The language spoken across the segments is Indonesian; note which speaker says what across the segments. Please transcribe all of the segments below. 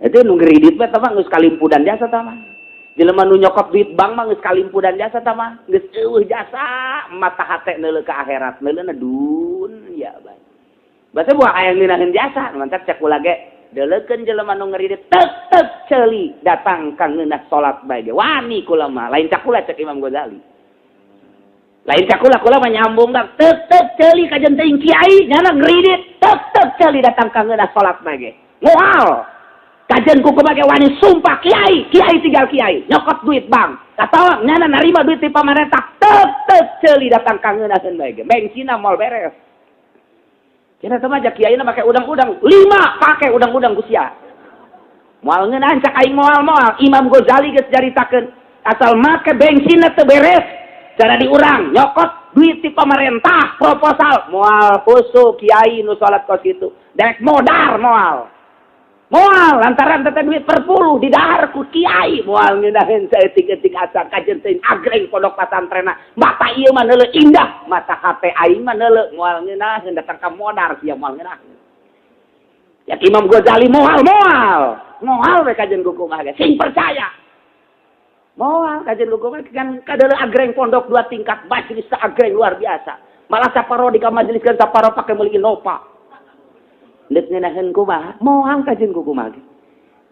Speaker 1: Itu nu ngridit mah mah geus kalimpudan jasa tah mah. Jelema nu nyokot duit bank mah geus kalimpudan jasa tah mah. Geus eueuh jasa, mata hate neuleuh ka akhirat, neuleuhna dunya bae. Basa buah aya ngeunaheun jasa, mantap cek ulah ge deuleukeun jelema nu ngridit teu ceuli datang ka ngeunah salat bae ge. Wani kula mah, lain cak ulah cek Imam Ghazali. Lain cak ulah kula mah nyambung dah teu ceuli ka jeung kiai nyana ngridit teu ceuli datang ka ngeunah salat bae ge. Moal. Kajen kuku bagi wani sumpah kiai tinggal kiai nyokot duit bang kata nyana narima duit di pemerintah tetep celi datang kangenakeun bae ge bensinna moal beres kira teh mah kiai na make udang-udang 5 pake udang-udang gusia moal ngeunahan cak aing moal Imam Ghazali geus jaritakeun asal make bensinna teu beres cara diurang nyokot duit di pemerintah proposal moal husu kiai nu salat kos kitu dek modar moal lantaran tete duit perpuluh di dahar ku kiai moal ngeunaheun saeutik-eutik asa kajen teuing agreng pondok pasantrena mata ieu mah neuleuh indah mata hate aing mah neuleuh moal ngeunaheun datang ka modar sia moal ngeunaheun ya Imam Ghazali moal we kajen kuku mah sing percaya moal kajen kuku mah kan kadeuleuh agreng pondok 2 tingkat majelis agreng luar biasa malah saparo di ka majeliskeun saparo pake meuli Innova nek ngeunaheun kumaha moal kajen kumaha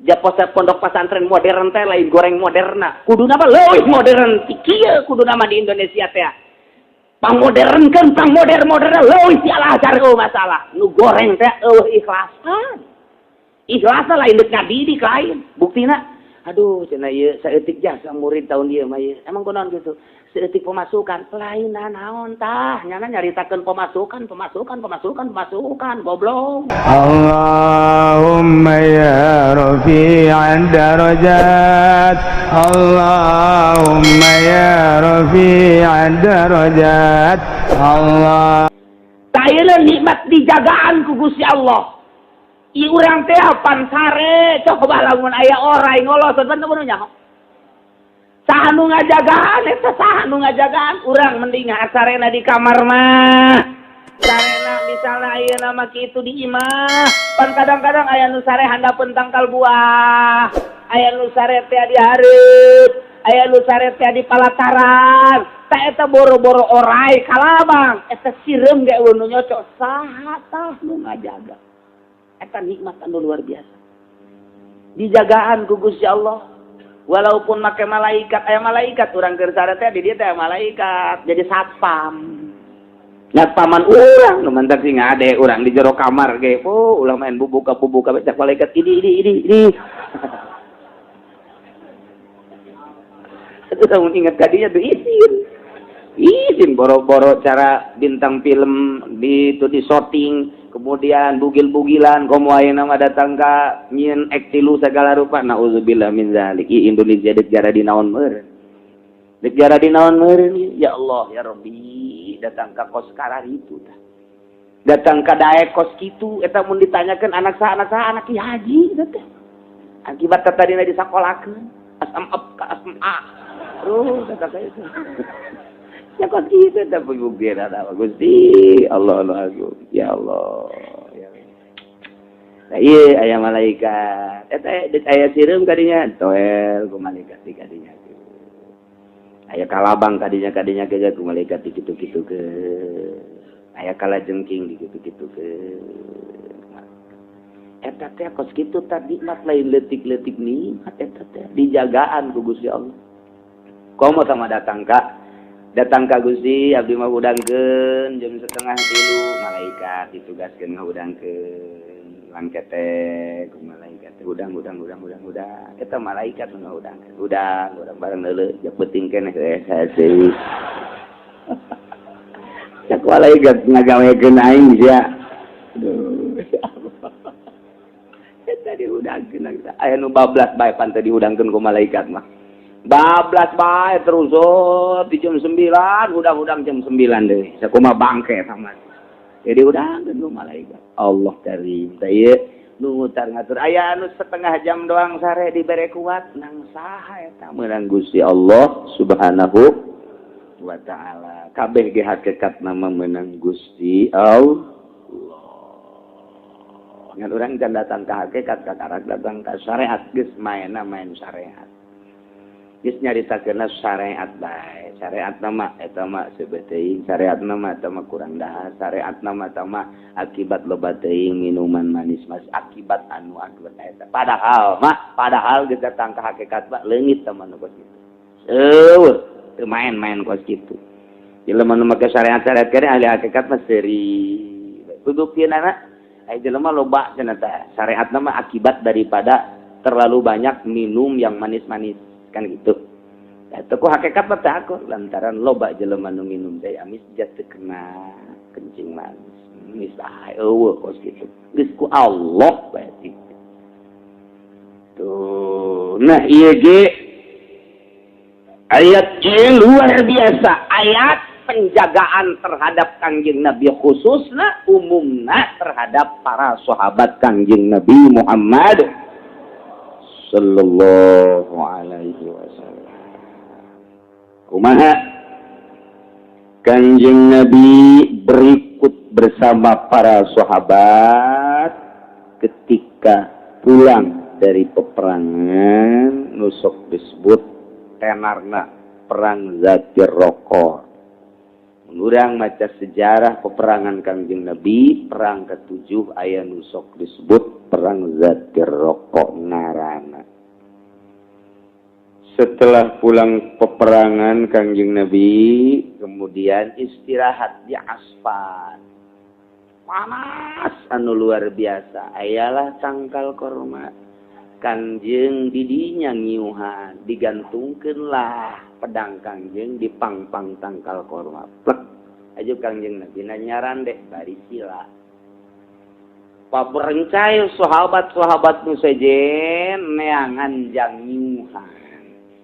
Speaker 1: japos pondok pesantren modern teh lain goreng moderna kuduna mah leuwih modern ti kieu kuduna mah di Indonesia teh pangmodernkeun pangmoder-moderna leuwih ti Al-Azhar masalah nu goreng teh eueuh ikhlasan lain deuk ngadidik lain buktina aduh cenah ieu saeutik jasa murid tahun ieu mah ieu emang kunaon kitu saeutik pemasukan lain naon tah nyana nyaritakeun pemasukan goblok
Speaker 2: Allahumma ya rafi'ad darajat Allahumma ya rafi'ad darajat Allah
Speaker 1: tayeuna nikmat dijagaan ku Gusti Allah i urang teh apan sare coba lamun aya orai ngolosot bener nya saha nu ngajagaan eta saha nu ngajagaan urang mending sarena di kamar mah sarena misalna ayeuna mah kitu di imah pan kadang-kadang aya nu sare handapeun tangkal buah aya nu sare teh di hareup aya nu sare teh di palataran tah eta boro-boro orai kalabang eta sireum ge nu nyocok saha tah nu ngajaga eta nikmat anu luar biasa dijagaan ku Gusti Allah walaupun make malaikat aya malaikat urang keur sare teh di dieu teh malaikat jadi satpam nyatpaman urang nu mantak sing ngade urang di jero kamar ge ulah main bubuka cak malaikat ini itu mun inget kadinya tuh izin boro-boro cara bintang film di shooting kemudian bugil-bugilan komo ayeuna mah datang ka nyieun ektilu segala rupa naudzubillah min zalik Indonesia deuk jara di naon meureun ya Allah ya Rabbi datang ka kos karar itu tah datang ka daek kos kitu eta mun ditanyakeun anak saha anak Ki Haji teh akibat tadina disakolakeun asam up ka asam a terus kata saya itu ya kok gitu tapi bukti ada Gusti Allah agung ya Allah ya nah iya aya malaikat eta aya sireum kadinya toel ku malaikat di kadinya aya kalabang kadinya ke ku malaikat dikitu-kitu ke aya kalajengking dikitu-kitu ke eta teh kos kitu tadi mat lain leutik-leutik nikmat eta teh dijagaan ku Gusti Allah komo sama datang ka Gusti abdi mah udangkeun jam 2:30 malaikat ditugaskeun ngudangkeun langkete ku malaikat udang eta malaikat nu ngudangkeun udang bareng deuleu jak beuting keneh hese cak malaikat ngagawekeun aing sia aduh eta diudangkeun aya nu bablas bae pan teh diudangkeun ku malaikat mah bablas bae terus di jam 9 udang jam 9 deui sakumaha bangke sama jadi udang nu malaikat Allah karim teh ieu nu ngutar ngatur aya anu setengah jam doang sare dibere kuat nang saha eta meunang Gusti Allah Subhanahu wa taala kabeh ge hakikat nama meunang Gusti Allah Ngan urang can datang ka hakikat kakarak datang ka syariat geus main syariat. Geus nyaritakeun syariat bae. Syariat nama eta mah sebeuh teuing, syariat nama eta mah kurang dahar, syariat nama eta mah akibat loba teuing minuman manis mas akibat anu eta. Padahal geus datang ka hakikat mah leungit teman kos kitu. Teu main-main kos kitu. Jelema nu make syariat-syariat kene ahli hakikat mah seuri. Pembuktianna ai jelema loba cenah teh. Syariatna mah akibat daripada terlalu banyak minum yang manis-manis kan gitu. Eta ku hakikat mah teh aku lantaran loba jelema nu minum teh amis jatuh kena kencing manis. Misah eueuh kos kitu. Geus ku Allah bae itu. Tuh, nah ieu ge ayat ieu luar biasa. Ayat penjagaan terhadap Kangjeng Nabi khususna umumna terhadap para sahabat Kangjeng Nabi Muhammad sallallahu alaihi wasallam. Kumaha Kangjeng Nabi berikut bersama para sahabat ketika pulang dari peperangan nusuk disebut tenarna perang Zatir Roko. Urang maca sejarah peperangan Kangjeng Nabi perang ke-7 aya nu sok disebut perang Zatir Roko ngaranna. Setelah pulang peperangan Kangjeng Nabi kemudian istirahat di asfal. Panas anu luar biasa. Ayalah tangkal korma. Kangjeng didinya ngiuhan digantungkeunlah pedang Kangjeng di pangpang tangkal korma. Plek aja Kangjeng Nabi nyaran deh bari sila. Paberencai sahabat-sahabat nu sejen neangan jang ngiuhan.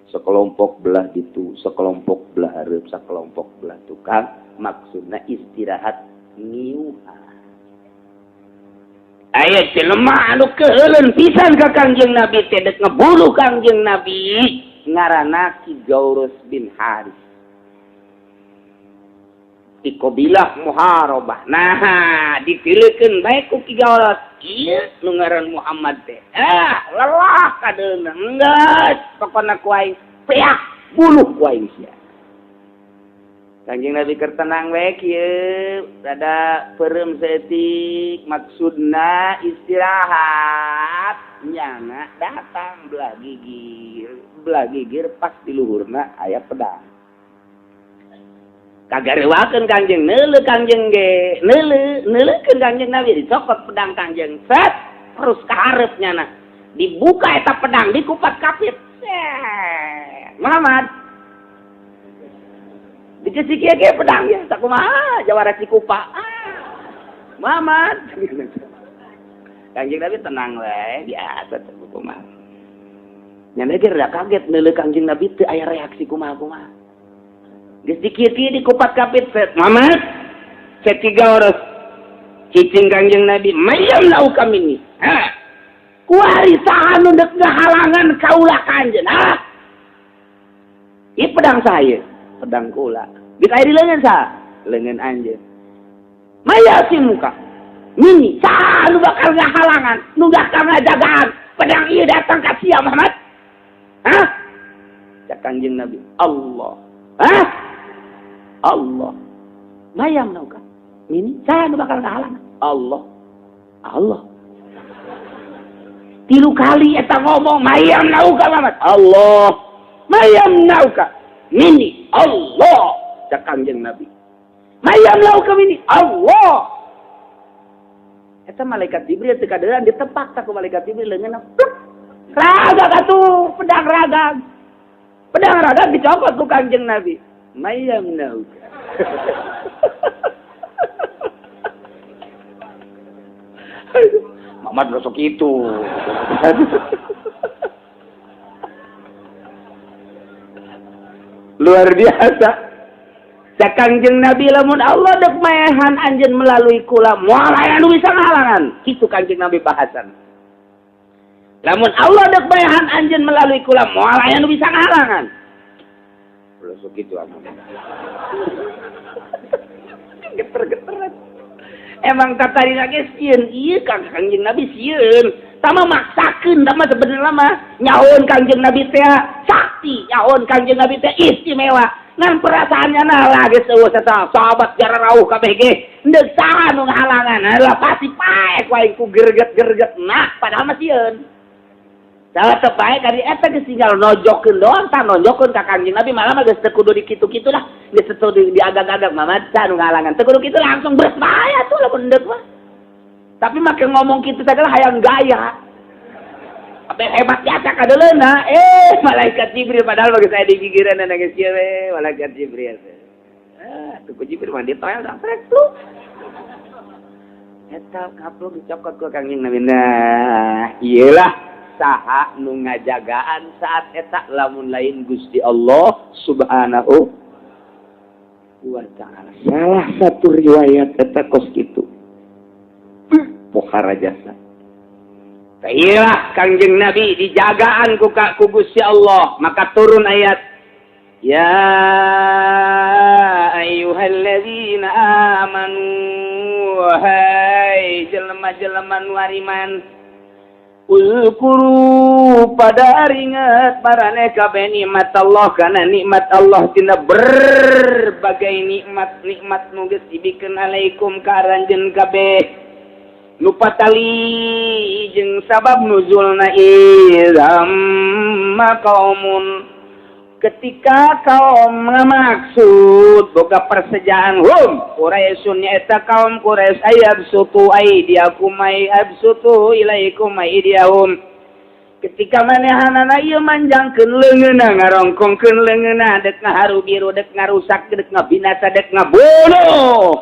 Speaker 1: Sekelompok belah ditu, sekelompok belah hareup, sekelompok belah tukang, maksudna istirahat ngiuhan. Aya jelema anu keuleun pisan ka Kangjeng Nabi teh deuk ngebuluh Kangjeng Nabi ngaranna Ki Gaurus bin Haris. Di kabilah Muharabah. Nah, dipilihkeun bae ku Ki Gaurus. Ieu nu ngaran Muhammad teh. Lelah kadeuna. Enggeus pokona ku aing peak buluh ku aing sia. Kangjeng Nabi keur tenang we kieu, rada peureum saeutik, maksudna istirahat. Nyana datang belah gigir pas di luhurna aya pedang. Kagarewakeun Kangjeng neuleuh Kangjeng ge, neuleukeun Kangjeng Nabi dicokot pedang Kangjeng. Set terus ka hareup nyana. Dibuka eta pedang dikupat kapit. Muhammad dikasih kieu pedang ya, sakumaha jawara cikupa. Muhammad. Kangjeng Nabi tenang we, biasa teh kumaha. Nyana ge rada kaget neuleuh Kangjeng Nabi teu aya reaksi kumaha. Geus dikieu-kieu dikupat kapit set. Muhammad. Set Ki Gaurus. Cicing Kangjeng Nabi, "Mayam lau kami ni." Kuari saha nu deuk ngahalangan kaulah Kanjeng. Ieu pedang saya. Pedang kula. Geus aya di leungeun saha? Leungeun anjeun. Maya si muka. Mini, saha nu bakal ngahalangan, nu bakal ngajagaan pedang ieu datang ka sia Muhammad? Cak Kanjeng Nabi, Allah. Allah. Mayam nauka. Mini, saha nu bakal ngahalangan? Allah. 3 kali eta ngomong mayam nauka Muhammad. Allah. Mayam nauka. Mini Allah. Cak Kanjeng Nabi. Mayam nauka mini Allah. Eta malaikat Jibril teu kadeurang ditepak ku malaikat Jibril leungeunna. Ragag atuh pedang ragag. Pedang ragag dicokot ku Kanjeng Nabi. Mayam nauka. Muhammad besok itu. Luar biasa. Cak Kanjeng Nabi lamun Allah deuk maehan anjeun melalui kula moal aya nu bisa ngahalangan. Kitu Kanjeng Nabi bahasan. Lamun Allah deuk maehan anjeun melalui kula moal aya nu bisa ngahalangan. Besok kitu amun. Geter-geteran. Emang tatari lagi sieun ieu Kangjeng Nabi sieun. Tama maksakeun tama sebenarnya mah nyahoon Kangjeng Nabi teh sakti, nyahoon Kangjeng Nabi teh istimewa. Ngan perasaannya nah geus eueuh eta sahabat jara rawuh kabeh ge. Deuk saha nu ngahalangan? Lah pasti paek wae ku gerget-gerget nah padahal mah sieun. Salah teu paek kali eta geus tinggal nojokeun doang tah nojokeun ka Kangjeng Nabi malah mah geus teu kudu dikitu-kitu lah. Geus teu diagak-agak mah tah nu ngahalangan. Teu kudu kitu langsung beres bae atuh lamun deuk mah. Tapi make ngomong gitu saja hayang gaya. Apa hebat biasa kadeleuna. Malaikat Jibril padahal bagi saya di pikiran ana geus kieu we, malaikat Jibril. Tuh Jibril mah ditoel dah trek lu. Eta kaplok dicokot ku Kangjeng Nabi. Nah, iyalah saha nu ngajagaan saat eta lamun lain Gusti Allah Subhanahu wa taala. Salah satu riwayat eta kos kitu. Pokhara jasa. Iyalah Kangjeng Nabi dijagaan ku Gusti Allah, maka turun ayat ya ayyuhalladzina amanu wahai jelema-jelema nu ariman uzkuru pada ingat marane kabeh nikmat Allah kana nikmat Allah tina berbagai nikmat nu geus dibikeun alaikum ka aranjeun kabeh nu patali jeung sabab nuzulna idam qaumun ketika kaum ngamaksud boga persejaan Quraisyun nyaeta kaum Quraisy ayabsutu aidiakum ayabsutu ilaikum aidiyahum ketika manehanana ieu manjangkeun leungeunna ngarongkongkeun leungeunna dek ngaharu biru dek ngarusak dek ngabinasa dek ngabunuh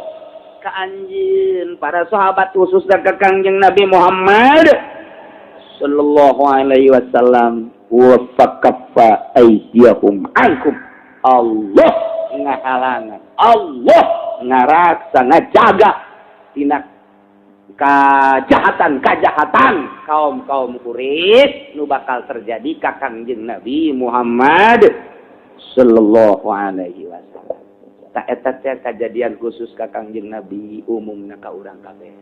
Speaker 1: ka anjeun para sahabat khusus ka Kangjeng Nabi Muhammad sallallahu alaihi wasallam wa fakaffa aydiyahum ankum Allah ngahalangan Allah ngaraksa ngajaga tina kajahatan kaum Quraisy nu bakal terjadi ka Kangjeng Nabi Muhammad sallallahu alaihi wasallam. Tak eta teh kejadian khusus ka Kangjeng Nabi umumna ka urang kabeh.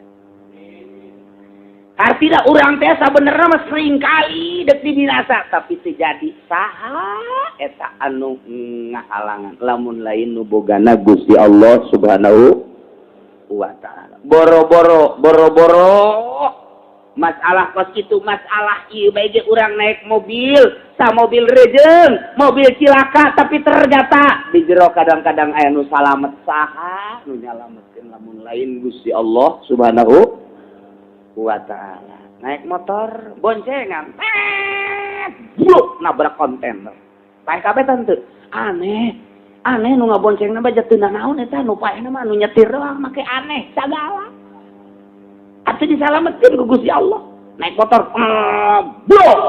Speaker 1: Artina urang teh sabenerna mah sering kali deuk dibinasa tapi teu jadi saha eta anu ngahalangan lamun lain nu bogana Gusti Allah Subhanahu wa taala. Boro-boro masalah kos kitu masalah ieu bae ge urang naik mobil, sa mobil rejeung, mobil cilaka tapi tergata di jero kadang-kadang aya nu salamet saha nu nyalametkeun lamun lain Gusti Allah Subhanahu wa taala. Naik motor boncengan, bluk nabrak kontainer. Pae kabeh teu aneh nu ngaboncengna bae teu naon eta nu paehna mah nu nyetir doang make aneh sagala. Atuh disalametkeun ku Gusti Allah. Naik motor blok.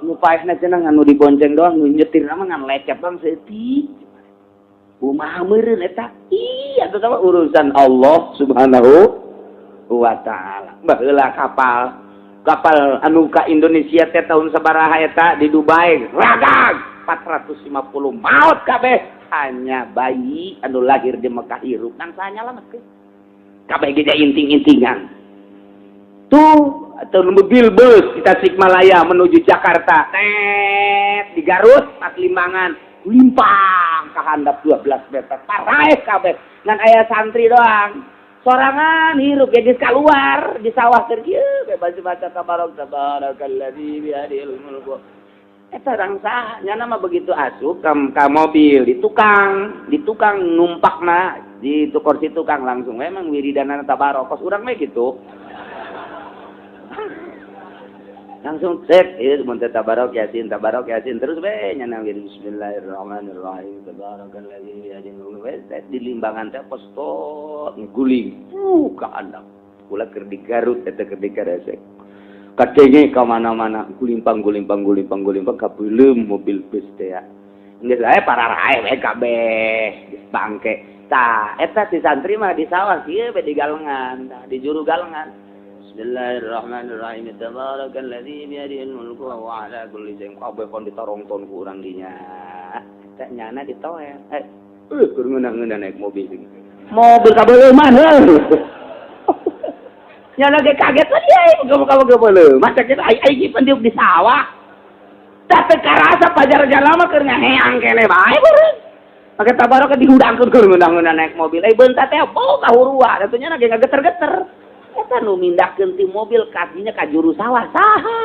Speaker 1: Nu paehna cenah anu dibonceng doang, nu nyetirna mah ngan lecet doang seutik. Kumaha meureun eta? Atuh sama urusan Allah Subhanahu wa taala. Baheula kapal anu ka Indonesia teh tahun sabaraha eta di Dubai ragag 450 maut kabeh hanya bayi anu lahir di Mekah hirup nang saha nyalametkeun. Kabeh ge inting-intingan. Tuh atau mobil bus di Tasikmalaya menuju Jakarta di Garut pas limbangan limpang ka handap 12 meter paraeh kabeh ngan aya santri doang sorangan hirup geus keluar di sawah keur kieu bebas baca tabarakalladzi biyadihil mulku eta urang saha nyana mah begitu asup ka mobil di tukang numpakna di kursi tukang langsung memang wiridanana tabarokos urang mah kitu langsung cek ieu mun teh tabarok yasin terus we nyana bismillahirrahmanirrahim tabarakalladzi biyadihil mulku di limbangan teh postot nguling ka andap kula keur di Garut eta keur di Karesek kadenge ka mana-mana gulimpang ka beulem mobil bus teh geus ae pararae we kabeh geus bangke tah eta si santri mah di sawah kieu be di galengan tah di juru galengan Bismillahirrahmanirrahim tabarakalladzi biyadihil mulku wa huwa ala kulli syai'in qadir pon ditarongton ku urang dinya eta nyana ditoel keur ngeunah-ngeunah naik mobil kabeuleman Nya lagi kaget dia kamu boleh. Masa kita ai pendiuk di sawah. Tapi karasa pajar-pajar lama keur ngaheang kene bae beureun. Make tabarok dihudangkeun keur ngeundang-undang naik mobil. Beunta teh poe kahurua, atunya lagi ngageter-geter. Eta nu mindahkeun ti mobil kakinya ka juru sawah saha?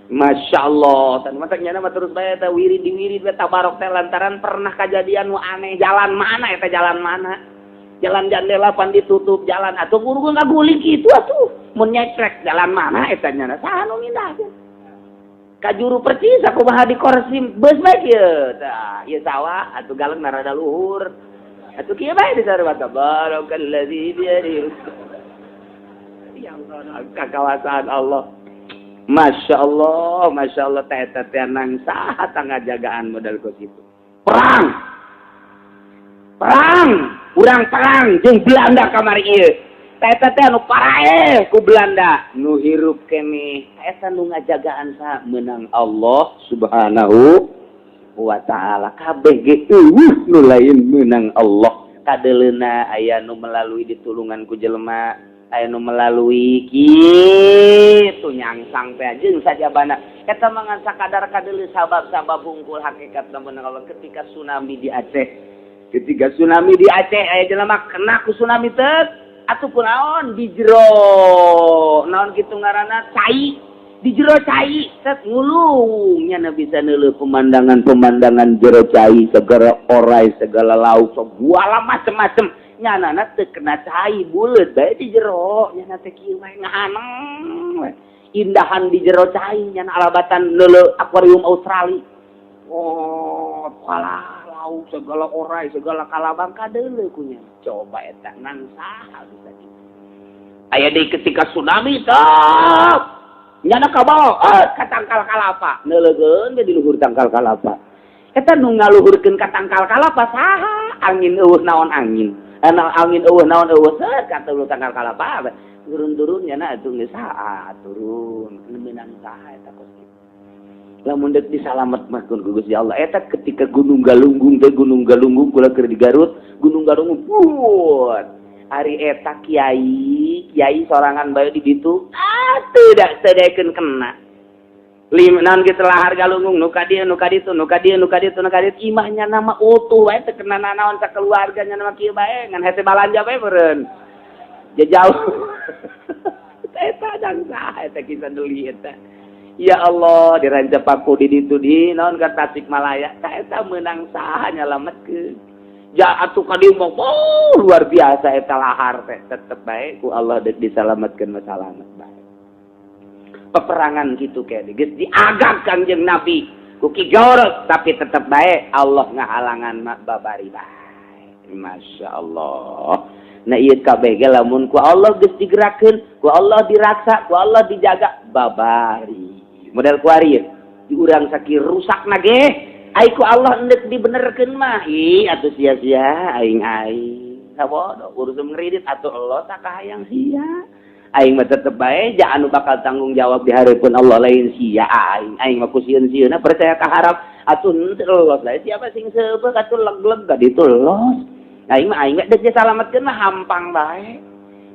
Speaker 1: Masya Allah, tan masa nyana mah terus bae eta wirid di wirid tabarok teh lantaran pernah kejadian nu aneh. Jalan mana eta jalan mana? Jalan jandela pan ditutup jalan atuh guru ngaguling kitu atuh. Mun nyetrek jalan mana eta nyana saha nu mindahkeun? Ka juru percis aku mah di korsim beus bae kieu. Tah, ieu sawah atuh galeng narada luhur. Atuh kieu bae di sarua tabarakalladzi bi yadihi. Ya Allah, kakawasan Allah. Masya Allah, teh nang saha tangga jagaan modal kos itu. Perang, urang perang, jeung Belanda kamari ieu. Teh anu parae ku Belanda, nu hirup kene, eta nu ngajagaan saha menang Allah Subhanahu wa Ta'ala. Kabeh ge eueuh nu lain menang Allah. Kadeleuna aya nu melalui ditulungan ku jelema. Aya nu melalui kitu nyangsang teh jeung sajabana eta mangan sakadar kadeuleu sabab-sabab hungkul hakikat namun Allah ketika tsunami di Aceh aya jelema kena ku tsunami teh atuh kunaon di jero naon kitu ngaranna cai di jero cai set ngulung nya bisa neuleuh pemandangan jero cai segala orai segala lauk segala macem-macem nyanana teu kena cai buleut bae di jero nyana teh kieu mah ngahaneng indahan di jero cai nyana alabatan neuleuh akuarium Australia pala lauk segala orai segala kalabang kadeuleuh ku nya coba eta nang saha bisa kitu aya deui ketika tsunami tah nyana kabawa ka tangkal kalapa neuleugeun ge di luhur tangkal kalapa eta nu ngaluhurkeun ka tangkal kalapa saha angin eueuh naon angin angin eueuh naon eueuh set kata lu tanggal kalapa turun-turun nya atuh geus saha turun menang saha eta kos lamun deuk disalamet mah ku Gusti Allah eta ketika Gunung Galunggung kula keur di Garut Gunung Galunggung buat ari eta kiai sorangan bae di ditu teu da sedaekeun kena limanan gitu lahar Galunggung nu ka dieu imahnya nama utuh wae teu kena nanaon sakeluarganya nama kieu bae ngan hese balanja bae meureun jauh eta jang saha eta kisah deui eta ya Allah dirancap aku di ditu di naon ka Tasikmalaya eta meunang saha nyalametkeun ja atuh ka dieu mah luar biasa eta lahar teh tetep bae ku Allah deuk disalametkeun mah salamet bae peperangan gitu kayak geus diagak Kangjeng Nabi ku Ki Gaurot tapi tetep bae Allah ngahalangan mak babari bae Masya Allah nah ieu kabeh ge lamun ku Allah geus digerakeun ku Allah diraksa ku Allah dijaga babari model ku ari di urang sakir rusakna ge ai ku Allah hendak dibenerkeun mah atuh sia-sia aing sabodo urusan ngridit atuh Allah tak kahayang sia aing mah tetep bae ja anu bakal tanggung jawab di hareupeun Allah lain sia aing mah ku sieun-sieunna percaya ka harap atuh henteu los lae siapa sing seubeuh atuh leg-leg ka ditu los aing mah deuk disalametkeun mah hampang bae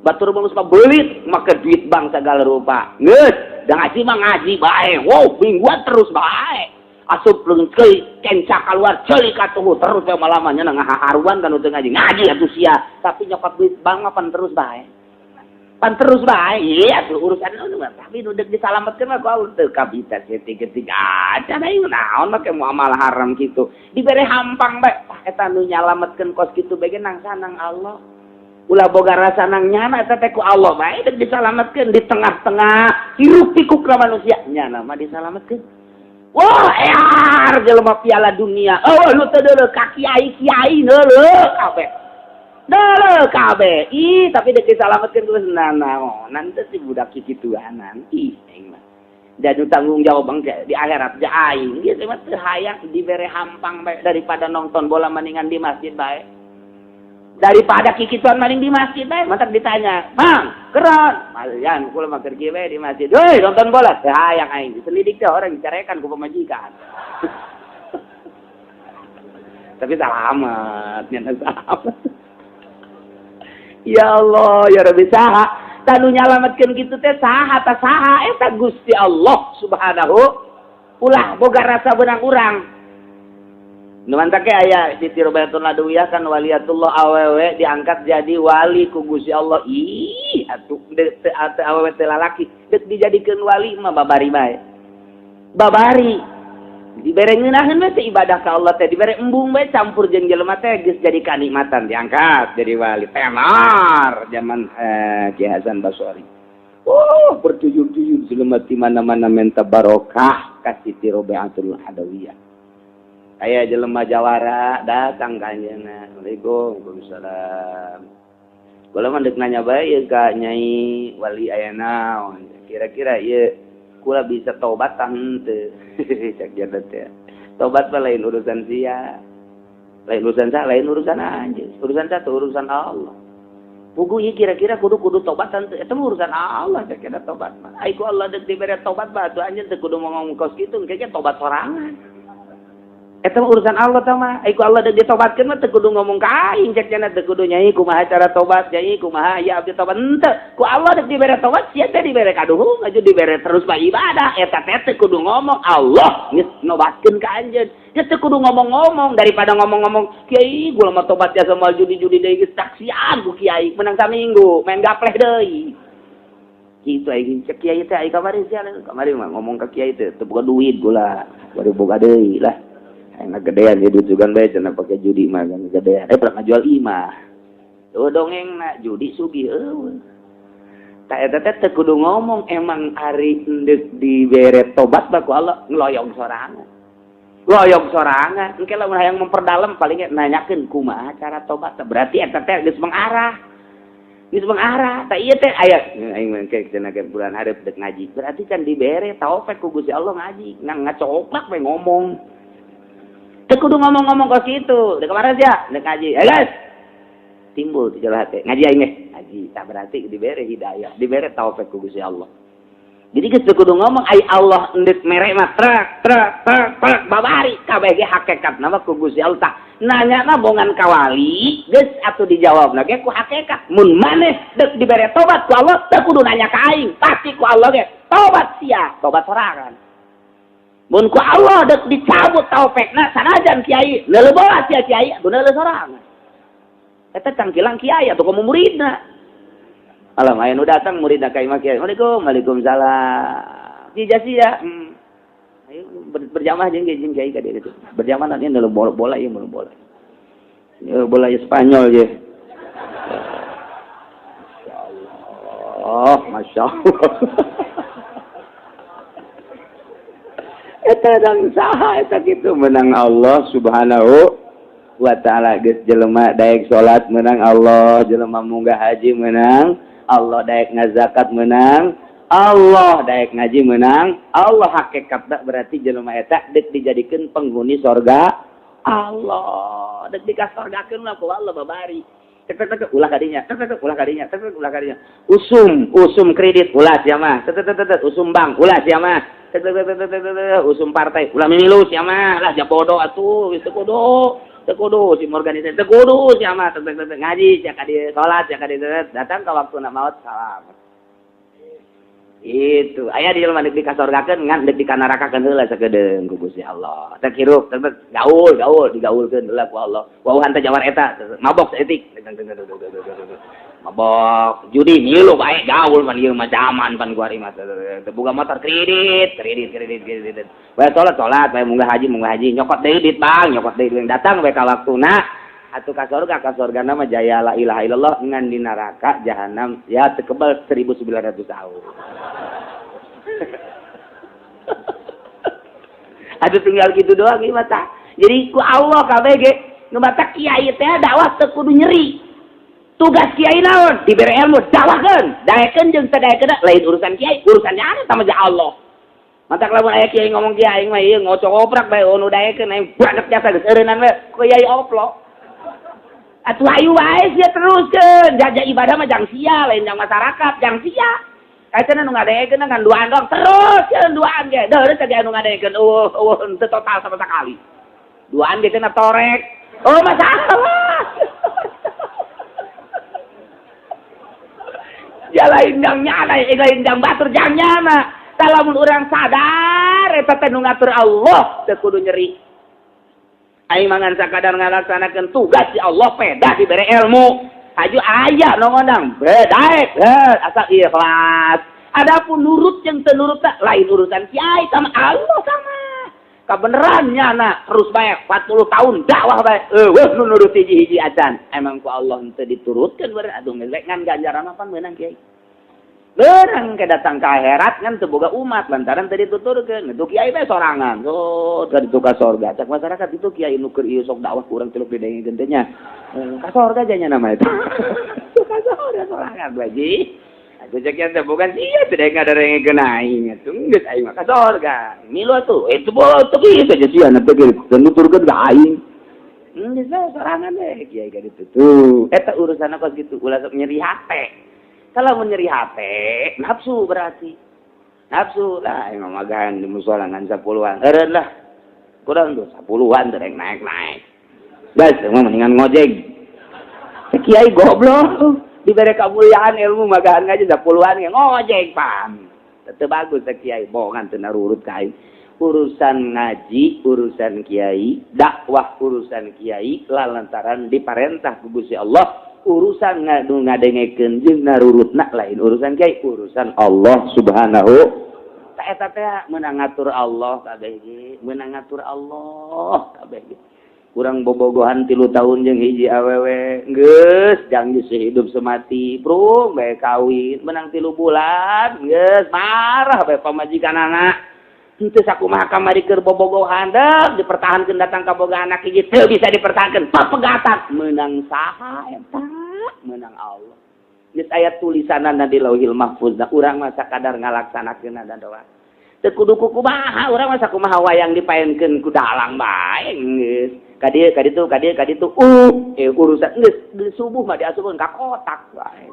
Speaker 1: batur mah suka beulit make duit bank segala rupa geus da ngaji mah ngaji bae wow mingguan terus bae asup leung keuy kenca kaluar ceulik atuh terus bae malamanya ngahaharuan kan teu ngaji atuh sia tapi nyokot duit bank mah pan terus bae iya tuh urusan nu tapi nu deuk disalametkeun mah ku teu kabisa setik-setik aja da ieu naon make muamal haram kitu dibere hampang bae eta nu nyalametkeun kos kitu bae nang sanang Allah ulah boga rasa nang nyana eta teh ku Allah bae deuk disalametkeun di tengah-tengah hiruk pikuk ka manusia nyana mah disalametkeun wah ear jelema piala dunia lu teu deuleuh ka kiai kabeh tapi deuk disalametkeun ku naon teh si budak kikituan nanti aing mah jadi tanggung jawab bang di akhirat ja aing ieu mah teu hayang dibere hampang bae daripada nonton bola mendingan di masjid bae daripada kikituan maling di masjid bae mantak ditanya mang keron malian kula mah keur kieu bae di masjid heuy nonton bola teu hayang aing diselidik teh orang dicarekan ku pamajikan tapi selamat nya selamat ya Allah ya Rabbi saha tanu nyalametkeun kitu teh saha ta saha eta Gusti Allah Subhanahu ulah boga rasa beunang urang. Nu mantake aya Siti Robayatul Adawiyah kan waliatullah awewe diangkat jadi wali ku Gusti Allah. Ih atuh awewe teh lalaki deuk dijadikeun wali mah babari bae. Babari dibere ngeunaheun we teh ibadah ka Allah teh dibere embung we campur jeung jelema teh geus jadi kanikmatan diangkat jadi wali tenar zaman Ki Hasan Basori. Bertuyur-tuyur jelema di mana-mana minta barokah ka Siti Robayatul Adawiyah. Aya jelema jawara datang ka anjeunna. Waalaikumsalam. Kula mah deuk nanya bae ka Nyai wali aya naon. Kira-kira ieu kula bisa tobat tah henteu. Cak jadat teh. Tobat mah lain urusan sia. Lain urusan sa, lain urusan anjeun. Urusan sa teh urusan Allah. Pugu ieu kira-kira kudu tobat teh eta mah urusan Allah cak jadat tobat mah. Ai ku Allah deuk dibere tobat mah atuh anjeun teh kudu ngomong kos kitu engke tobat sorangan. Eta mah urusan Allah tah mah. Ai ku Allah deuk ditobatkeun mah teu kudu ngomong ka aing cek cenah teu kudu nyai kumaha cara tobat, nyai kumaha ya abdi tobat henteu. Ku Allah deuk dibere tobat sia teh dibere kaduhung aju dibere terus bae ibadah. Eta teh teu kudu ngomong Allah geus nobatkeun ka anjeun. Geus teu kudu ngomong-ngomong daripada ngomong-ngomong kiai gua mah tobat jasa moal judi-judi deui geus saksian ku kiai menang saminggu main gapleh deui. Kitu aing cek kiai teh ai kamari sia kamari mah ngomong ka kiai teh teu boga duit gula bari boga deui lah. Enak gedean ya duit juga bae cenah pake judi mah kan gedean. Pernah ngajual imah. Tuh dongeng na judi sugih eueuh. Ta eta teh teu kudu ngomong emang ari endek dibere tobat baku Allah ngeloyong sorangan. Loyong sorangan. Engke lamun hayang memperdalam paling nanyakeun kumaha cara tobat. Berarti eta teh geus mengarah. Geus mengarah. Ta ieu teh aya aing engke cenah ke bulan hareup deuk ngaji. Berarti can dibere taufik ku Gusti Allah ngaji. Ngacoplak we ngomong. Teu kudu ngomong-ngomong kos kitu. Dek kamana sia? Dek ngaji. Guys. Timbul di jalan hati. Ngaji aing teh. Ngaji. Tak berarti dibere hidayah, dibere taufik ku Gusti Allah. Jadi geus teu kudu ngomong ai Allah endek mere mah trak babari kabeh ge hakikat nama ku Gusti Allah tah. Nanyana bongan ka wali, geus atuh dijawabna ge ku hakikat. Mun maneh deuk dibere tobat ku Allah, teu kudu nanya ka aing. Pasti ku Allah ge tobat sia, tobat sorangan. Mun ku Allah deuk dicabut taufikna sanajan kiai leuleuh sia kiai atuh leuleuh sorangan. Eta cangkilang kiai atuh komo muridna. Alam aya nu datang muridna ka imah kiai. Waalaikumsalam. Dijasi ya. Ayo berjamaah jeung kiai ka dieu teh. Berjamaah nanti leuleuh bola ieu mun bola. Ieu bola Spanyol ye. Masyaallah. Eta dan saha eta kitu menang Allah Subhanahu wa taala geus jelema daek salat menang Allah, jelema munggah haji menang Allah, daek ngazakat menang Allah, daek ngaji menang Allah. Hakikatna berarti jelema eta deuk dijadikeun penghuni surga Allah, deuk dikasorgakeun lah ku Allah babari. Tek ulah kadinya, ulah kadinya, ulah kadinya. Usum kredit ulah sia mah. Usum bank ulah sia mah. Usum partai ulah mimilu sia mah. Lah ja bodoh atuh, wis teu kudu si organisasi teu kudu sia mah. Ngaji sia ka dieu, salat sia ka dieu, datang ka waktuna maot salam. Itu aya di jelema deuk dikasorgakeun ngan deuk dikanarakakeun heula sakedeung ku Gusti Allah. Teu hirup, gaul digaulkeun heula ku Allah. Wauhan teh jawar eta, mabok saeutik. Mabok judi milu bae gaul pan ieu mah zaman pan kuari mah teu boga motor kredit. Bae salat, bae munggah haji, nyokot deui duit Bang, nyokot deui datang bae ka waktuna. Atuh ka surga nama jaya la ilaha illallah ngan di neraka jahanam ya tekebal 1900 tahun. Aduh tinggal gitu doang ieu mah tah. Jadi ku Allah kabeh ge ngebata kiai teh dakwah teu kudu nyeri. Tugas kiai naon? Dibere ilmu dakwahkeun, daekeun jeung teu daekeun lain urusan kiai, urusan nya sama Allah. Mantak lamun aya kiai ngomong kiai mah ieu ngocok-oprak bae nu daekeun aing banget jasa geus eureunnan we kiai oplok. Atuh ayu wae sia teruskeun, jaja ibadah mah jang sia, lain jang masyarakat, jang sia. Kaitana nu ngadegeun ngan duaan dong, teruskeun duaan ge. Deureut teh anu ngadegeun teu total sama sekali. Duaan ge cenah torek. Oh, masalah. lain yang nyana lain yang batur jang nyana kalau orang sadar eta teh nu ngatur Allah teu kudu nyeri aing mangan sakadar ngalaksanakeun tugas si Allah peda dibere ilmu aju aya nu ngondang bedaek asal ikhlas adapun nurut jeung teu nurut lain urusan kiai sama Allah sama kebenaran nyana terus bae 40 tahun dakwah bae eueuh nu nurut hiji-hiji acan emang ku Allah teu diturutkeun beureun atuh ngelek ngan ganjaran apa meunang kiai beurang ke datang ke akhirat kan teu boga umat lantaran teu dituturkeun itu kiai bae sorangan so teu ditu ka sorga cak masyarakat itu kiai nu keur ieu sok dakwah ku urang tiluk didengekeun teh nya ka sorga aja nya nama itu ka sorga sorangan baji aku cek yang bukan dia tidak ada yang kenain itu nggak aing mah ka sorga milu atuh itu boleh tuh itu aja sih anak teh nuturkeun ka aing bisa sorangan deh kiai ka ditu tuh eta urusan kos gitu ulah sok nyeri hate kalau nyeri hate nafsu berarti nafsu lah emang magahan di musola ngan 10-an eureun lah kurang tuh 10-an teh naik-naik guys emang mendingan ngojek kiai goblok diberi kemuliaan ilmu magahan ngaji 10-an ngojek pam teu bagus teh kiai bohongan teu narurut ka aing urusan ngaji urusan kiai dakwah urusan kiai lantaran diparentah ku Gusti Allah urusan ngadengekeun jeung narurutna lain urusan kiai urusan Allah Subhanahu ta eta teh meunang ngatur Allah kabeh ge meunang ngatur Allah kabeh ge kurang bobogohan 3 tahun jeung hiji awewe geus jang hidup semati brung bae kawin menang 3 bulan geus marah bae pamajikanana henteu sakumaha kamari keur bobogohan deuk dipertahankeun datang ka boga anak hiji teu bisa dipertahankeun papegatan menang saha eta menang Allah geus aya tulisanana di Lauhil Mahfuz urang mah sakadar ngalaksanakeun ada doa teu kudu kumaha urang mah sakumaha wayang dipaenkeun ku dalang bae geus kaditu urusan geus subuh mah diasupkeun ka kotak bae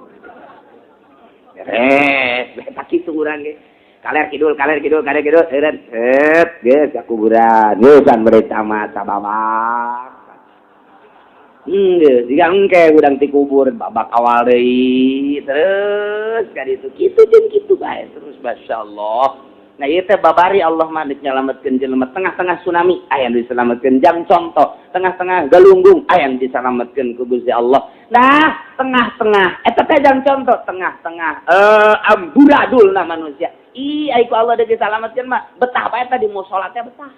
Speaker 1: tak kitu urang ge kaler kidul eureun geus ka kuburan geus kan beri camat sababak geus jika engke urang ti kubur babak awal deui terus kaditu kitu jeung kitu bae terus masyaallah. Nah ieu teh babari Allah mah nyalametkeun jelema tengah-tengah tsunami aya nu diselametkeun jang contoh tengah-tengah galunggung aya nu diselametkeun ku Gusti Allah. Nah tengah-tengah eta teh jang contoh tengah-tengah amburadulna manusia. Ai ku Allah deui disalametkeun mah betah bae eta di mushola teh betah.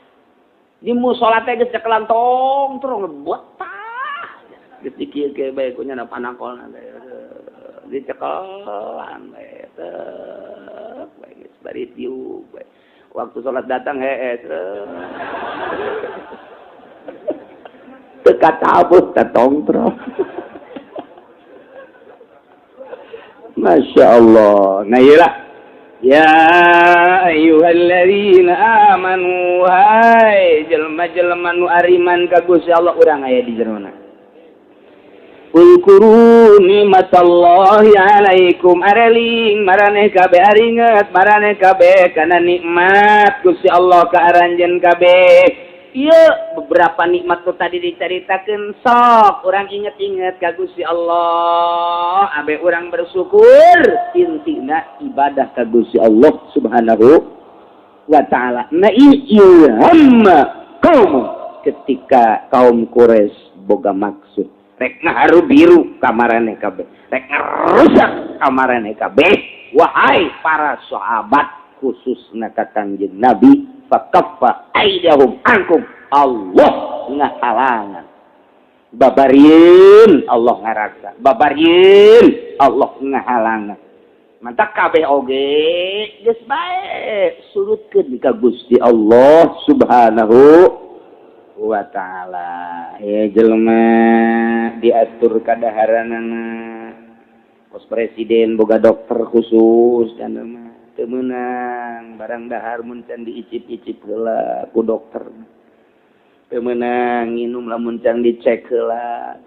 Speaker 1: Di mushola teh geus cekelantong terus betah. Geus dikieu ke bae ku nya panakolna teh dicekelan bae teh bari tiup waktu sholat datang teka tabut tatongtro Masya Allah. Nah iyalah ya ayyuhalladzina amanu hai jelma-jelma nu ariman ka Gusti Allah urang aya di jerona Ulkuru nikmatallahi alaikum areling maraneh kabeh aringet maraneh kabeh kana nikmat Gusti Allah ka aranjeun kabeh. Ieu beberapa nikmat tu tadi dicaritakeun sok urang inget-inget ka Gusti Allah abe urang bersyukur intina ibadah ka Gusti Allah Subhanahu wa taala. Na ilham kaum ketika kaum Quraisy boga maksud rek ngaharu biru kamarane kabeh rek ngarusak kamarane kabeh wahai para sahabat khususna ka Kangjeng Nabi fakaffa aidahum ankum Allah ngahalangan babarieun Allah ngaraksa babarieun Allah ngahalangan mantap kabeh oge geus bae surutkeun ka Gusti Allah Subhanahu wa ta'ala. Ya jelema diatur kadaharanana pos presiden boga dokter khusus dan teu meunang barang dahar mun can diicip-icip heula ku dokter teu meunang nginum lamun can dicek heula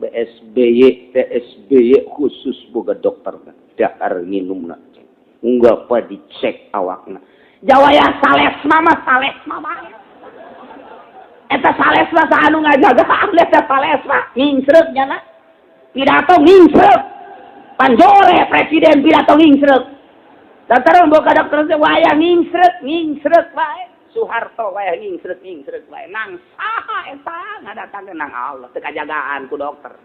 Speaker 1: TSBY khusus boga dokter dahar nginumna unggal pa dicek awakna jawaya salesma mah bae eta salesma saanu ngajaga ahli eta salesma ngingsreuk nya pidato ngingsreuk Panjore presiden pidato ngingsrek. Lantaran boga dokter teh wayah ngingsrek bae. Soeharto wayah ngingsrek bae. Nang saha eta ngadatangkeun nang Allah teu kajagaan ku dokter.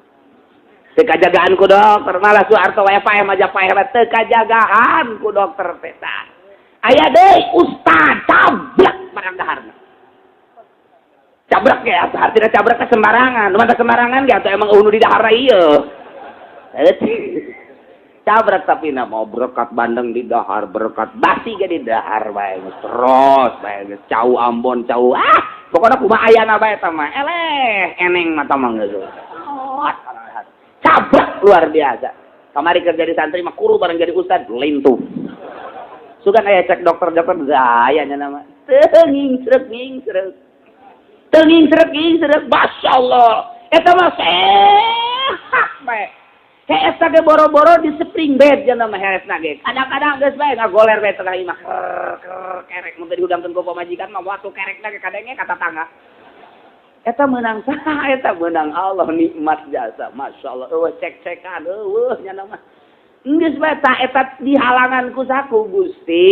Speaker 1: Teu kajagaan ku dokter, malah Soeharto wayah paeh Majapahit teu kajagaan ku dokter teh tah. Aya deui ustad cablak barang daharna. Cabrak ya, artinya cabrak ke sembarangan. Numan sembarangan ya, atau emang unu di dahar iya. Cabrak tapi mau berkat bandeng di dahar, berkat basi ke di dahar bae terus bae cau Ambon cau pokoknya kumaha ayana bae tah mah eleh eneng mata mah geus. Cabrak luar biasa. Kamari kerja di santri mah kuru bareng jadi ustad lintuh. Sugan aya cek dokter-dokter gaya nya nama. Teu ngingsrek. Tenging-serek, Masya Allah. Eta mah sehat bae. Kayak eta ge boro-boro di spring bed jangan mah heresna ge. Kadang-kadang geus bae ngagoler bae tengah imah. Kerek mun teh dihudangkeun ku pamajikan mah waktu kerekna ge kadenge ka tatangga. Eta meunang saha? Eta meunang Allah nikmat jasa. Masya Allah. Cek-cekan nya mah. Geus bae tah eta dihalangan ku saku Gusti.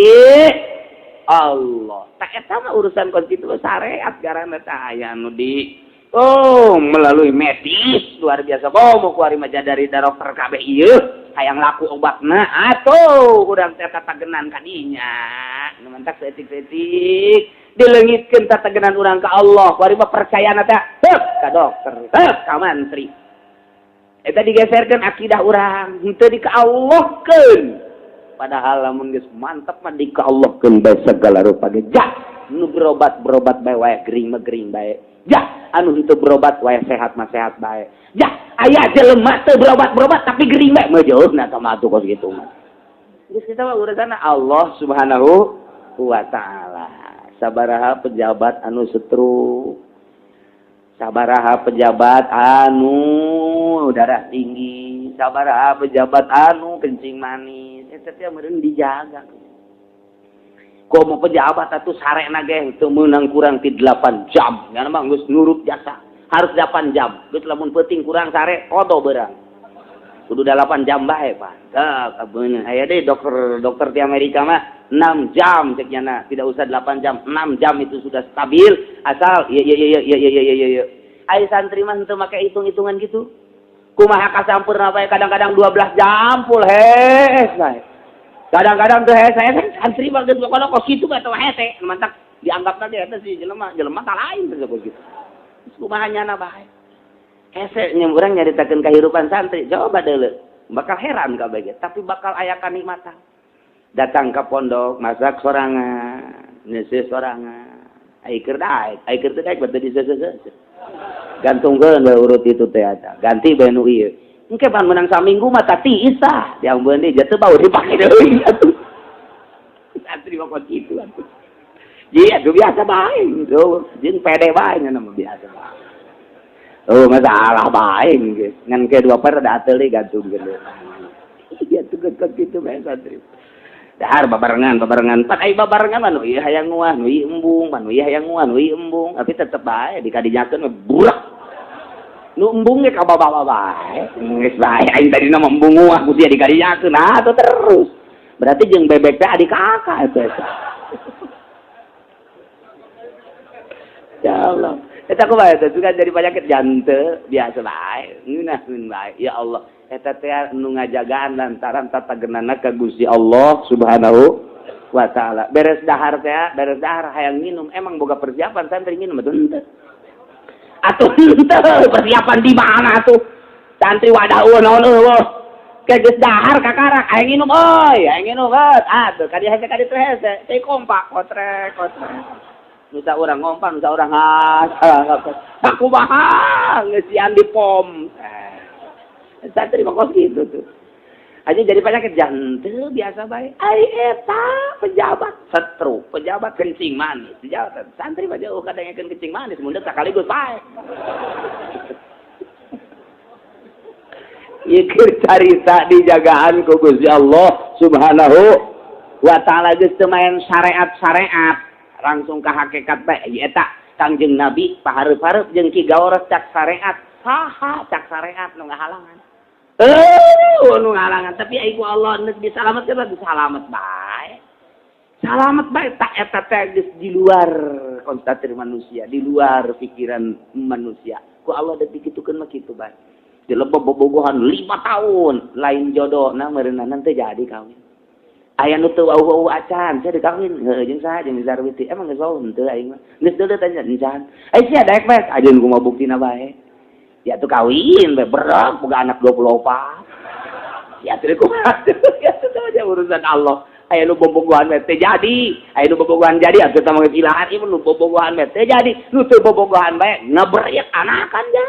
Speaker 1: Allah. Tak eta mah urusan konstitusi syariat garana tah aya anu di melalui medis luar biasa. Mau kuari mah dari dokter kabeh ieu hayang laku obatna atuh urang teh tatagenan ka dinya. Nu mantak setik-setik dileungitkeun tatagenan urang ka Allah. Kuari mah percayana teh ka dokter, ka mantri. Eta digeserkeun akidah urang, henteu dikaallahkeun. Padahal lamun geus mantep mah dikaallahkeun bae segala rupa ge. Ja, nu berobat bae wae gering mah gering bae. Ja, anu henteu berobat wae sehat mah sehat bae. Ja, aya jelema teu berobat tapi gering bae mah jeuhna tah mah atuh kos kitu mah. Geus kita mah urusanna Allah Subhanahu wa taala. Sabaraha pejabat anu setruk. Sabaraha pejabat anu darah tinggi, sabaraha pejabat anu kencing manis. Eta teh meureun dijaga. Komo pejabat atuh sarena ge teu meunang kurang ti 8 jam. Nya mah geus nurut jasa. Harus 8 jam. Geus lamun peuting kurang sare odo beurang. Kudu 8 jam bae, Pak. Tah kabeuna aya deui dokter di Amerika mah 6 jam cek nya tidak usah 8 jam. 6 jam itu sudah stabil asal ya. Ai santri mah henteu make hitung-hitungan gitu. Kumaha kasampurna bae kadang-kadang 12 jam full bae. Kadang-kadang teu hese santri mah geus pokona kos kitu bae teh hese. Mantak dianggapna ge eta si jelema tah lain teh kos kitu. Kumaha nyana bae. Hese nya urang nyaritakeun kahirupan santri, coba deuleu. Bakal heran ka bae, tapi bakal aya kanikmatan. Datang ka pondok, masak sorangan, ngeuseus sorangan. Ai keur daek teh daek batu diseuseus. Gantungkeun bae urut itu teh ada. Ganti bae nu ieu. Engke pan menang saminggu mah tah tiis tah. Diambeun deui jatuh bau dipake deui atuh. Santri mah kok kitu atuh. Ji atuh biasa bae gitu. Jeung pede bae nya mah biasa bae. Masalah bae geus. Ngan ke 2 per da ateuli gantungkeun. Iya tuh kitu bae santri. Dahar babarengan pan ai babarengan mah nu ieu hayang nguah nu ieu embung pan nu ieu hayang nguah nu ieu embung tapi tetep bae dikadinyakeun mah burak nu embung ge ka bawa bae geus bae aing tadi nama embung nguah ku dia dikadinyakeun atuh terus berarti jeung bebek teh adik kakak eta ya Allah eta kumaha eta juga jadi penyakit jante biasa bae ngeunaheun bae ya Allah eta teh nu ngajagaan lantaran tatageunana ka Gusti Allah Subhanahu wa taala. Beres dahar hayang minum. Emang boga persiapan santri minum atuh henteu. Atuh henteu persiapan di mana atuh? Santri wadah naon eueuh. Ke geus dahar kakarak hayang minum euy, hayang minum geus. Atuh kadi hese teh kompak kotrek. Nusa urang ngompak, nusa urang kumaha geus sian di pom. Santri mah kos gitu tuh. Aja jadi penyakit jantung biasa bae. Ai eta pejabat setruk, pejabat kencing manis. Pejabat santri mah jauh kadangekeun kencing manis mundur sakaligus bae. Ieu carita dijagaan ku Gusti Allah Subhanahu wa taala geus teu main syariat-syariat, langsung ka hakikat bae. Eta Kangjeng Nabi pahareup-hareup jeung Ki Gaoros cak syariat. Saha cak syariat nu ngahalangan. Nu ngalangan tapi ai ku Allah neuk disalametkeun teh salamet bae. Salamet bae tak eta teh geus di luar konstatir manusia, di luar pikiran manusia. Ku Allah da dikitukeun mah kitu bae. Jelema bobogohan 5 tahun lain jodohna meureunana teh jadi kawin. Aya nu teu wau-wau acan, saya dikawin. Heuh jeung saha jeung Zarwiti. Emang geus wau henteu aing mah. Geus deuleu tanya encan. Ai sia daek bae ajeun kumaha buktina bae. Ya tuh kawin bae berak boga anak 24. Ya teu kumaha. Ya teu aja urusan Allah. Aya nu bobogohan bae teh jadi. Aya nu bobogohan jadi atuh teh mah ilahan ieu nu bobogohan bae teh jadi. Nu teu bobogohan bae nabreuk anakan ja.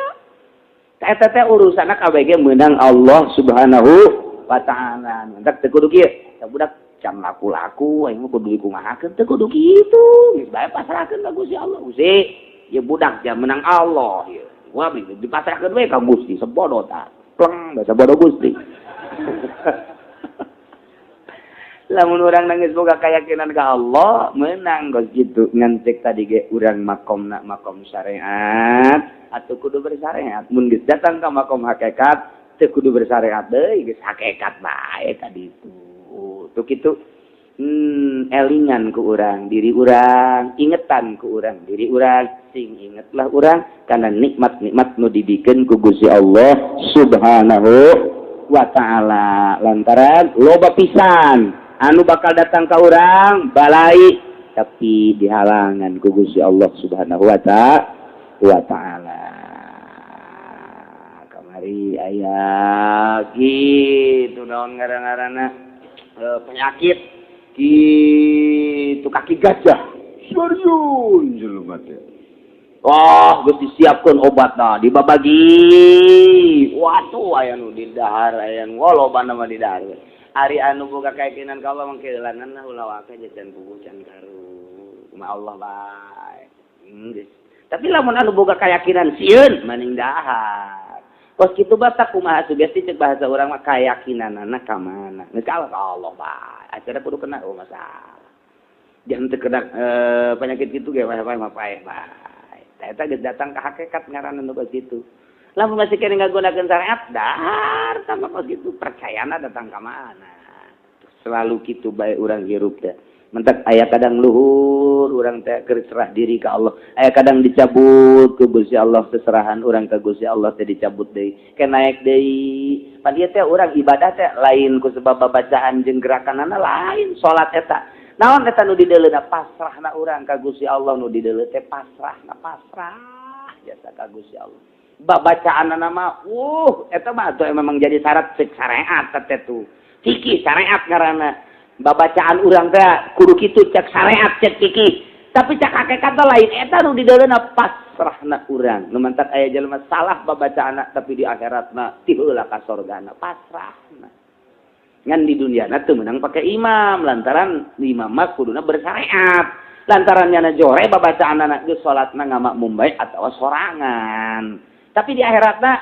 Speaker 1: Eta teh urusanna kabeh ge meunang Allah Subhanahu wa taala. Mentak teu kudu kieu. Da budak can laku-laku aing mah kudu dikumahakeun teu kudu kitu. Geus bae pasrahkeun ka Gusti Allah. Gusti, ieu budak ja meunang Allah ieu. Wah, dipasrahkeun we ka Gusti sebodo ta. Pleng basa bodo Gusti. Lamun urang nangis boga kayakinan ka Allah, meunang geus kitu ngan cek tadi ge urang makomna makom syariat. Atau kudu bersyariat mun geus datang ka makom hakikat teu kudu bersyariat deui geus hakikat bae tadi itu tuh kitu elingan ku urang diri urang ingetan ku urang diri urang sing ingetlah urang kana nikmat-nikmat nu dibikeun ku Gusti Allah Subhanahu wa taala lantaran loba pisan anu bakal datang ka urang balai tapi dihalangan ku Gusti Allah Subhanahu wa taala. Kamari aya gitu naon ngaran-ngaranna penyakit kitu kaki gajah. Serius jelema teh. Oh, geus disiapkeun obatna dibabagi. Waduh aya nu di dahar aya nu lobana mah di dahar. Ari anu boga kayakinan ka Allah mangke langanna ulah wae jajan buku can karu. Kumaha Allah bae. Tapi lamun anu boga kayakinan sieun maning dahar. Kos kitu batak kumaha sugesti cek bahasa urang mah kayakinanna ka mana? Geus ka Allah bae. Acara kudu kena masalah. Jangan teu kena penyakit kitu ge mah pae bae. Eta geus datang ka hakikat ngaranna nu kitu. Lamun masih kene ngagunakeun syariat dahar sama kos kitu percayana datang ka mana? Selalu kitu bae urang hirup teh. Mentak aya kadang luhur urang teh keur serah diri ka Allah aya kadang dicabut ku Gusti Allah seserahan urang ka Gusti Allah teh dicabut deui ke naik deui padieu teh urang ibadah teh lain ku sebab bacaan jeung gerakanana lain salat eta naon eta nu dideleuna pasrahna urang ka Gusti Allah nu dideuleu teh pasrah jasa ka Gusti Allah bacaanana mah eta mah atuh memang jadi syarat cek syariat teh tuh fikih syariat ngaranna babacaan urang teh kudu kitu cek syariat cek fikih tapi cek hakikat lain eta nu dideuleuna pasrahna urang nu mantak aya jelema salah babacaanna tapi di akhiratna ti heula ka sorgana pasrahna ngan di duniana teu meunang pake imam lantaran imam mah kuduna bersyariat lantaran nyana jore babacaanna geus salatna ngamakmum bae atawa sorangan tapi di akhiratna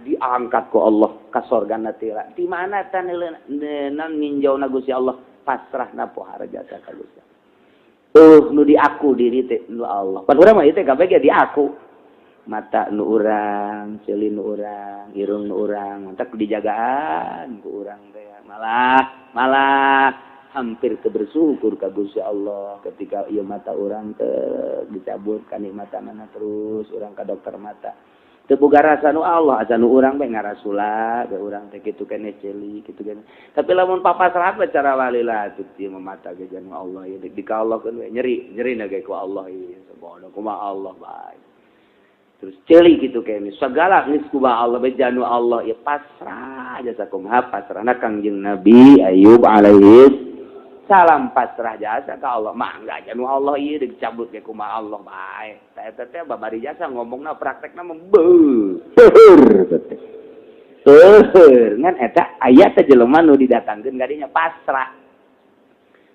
Speaker 1: diangkat ku Allah ka sorgana tira di mana eta neuleuna ninjauna Gusti Allah pasrahna pohara jasa ka Gusti. Nu di aku diri teh nu Allah. Pan urang mah ieu teh kabeh ge di aku. Mata nu urang, ceulin nu urang, irung nu urang, mantak dijagaan ku urang teh. Malah hampir teu bersyukur ka Gusti Allah ketika ieu mata urang teh dicabut kanikmatanna terus urang ka dokter mata. Teu boga rasa nu Allah asa nu urang bae ngarasula bae urang teh kitu keneh ceuli kitu keneh tapi lamun papasrah bae cara walila atuh ieu mata ge janu Allah ieu dikaallahkeun we nyerina ge ku Allah ieu sabodo kumaha Allah bae terus ceuli kitu keneh sagala geus kumaha Allah bae janu Allah ieu pasrah jasa kumaha pasrahna Kangjeng Nabi Ayub alaihi salam pasrah jasa ka Allah mangga janu Allah ieu dicabut ge kumaha Allah bae eta teh babari jasa ngomongna praktekna mah beueur ngan eta aya teh jelema nu didatangkeun ka dinya pasrah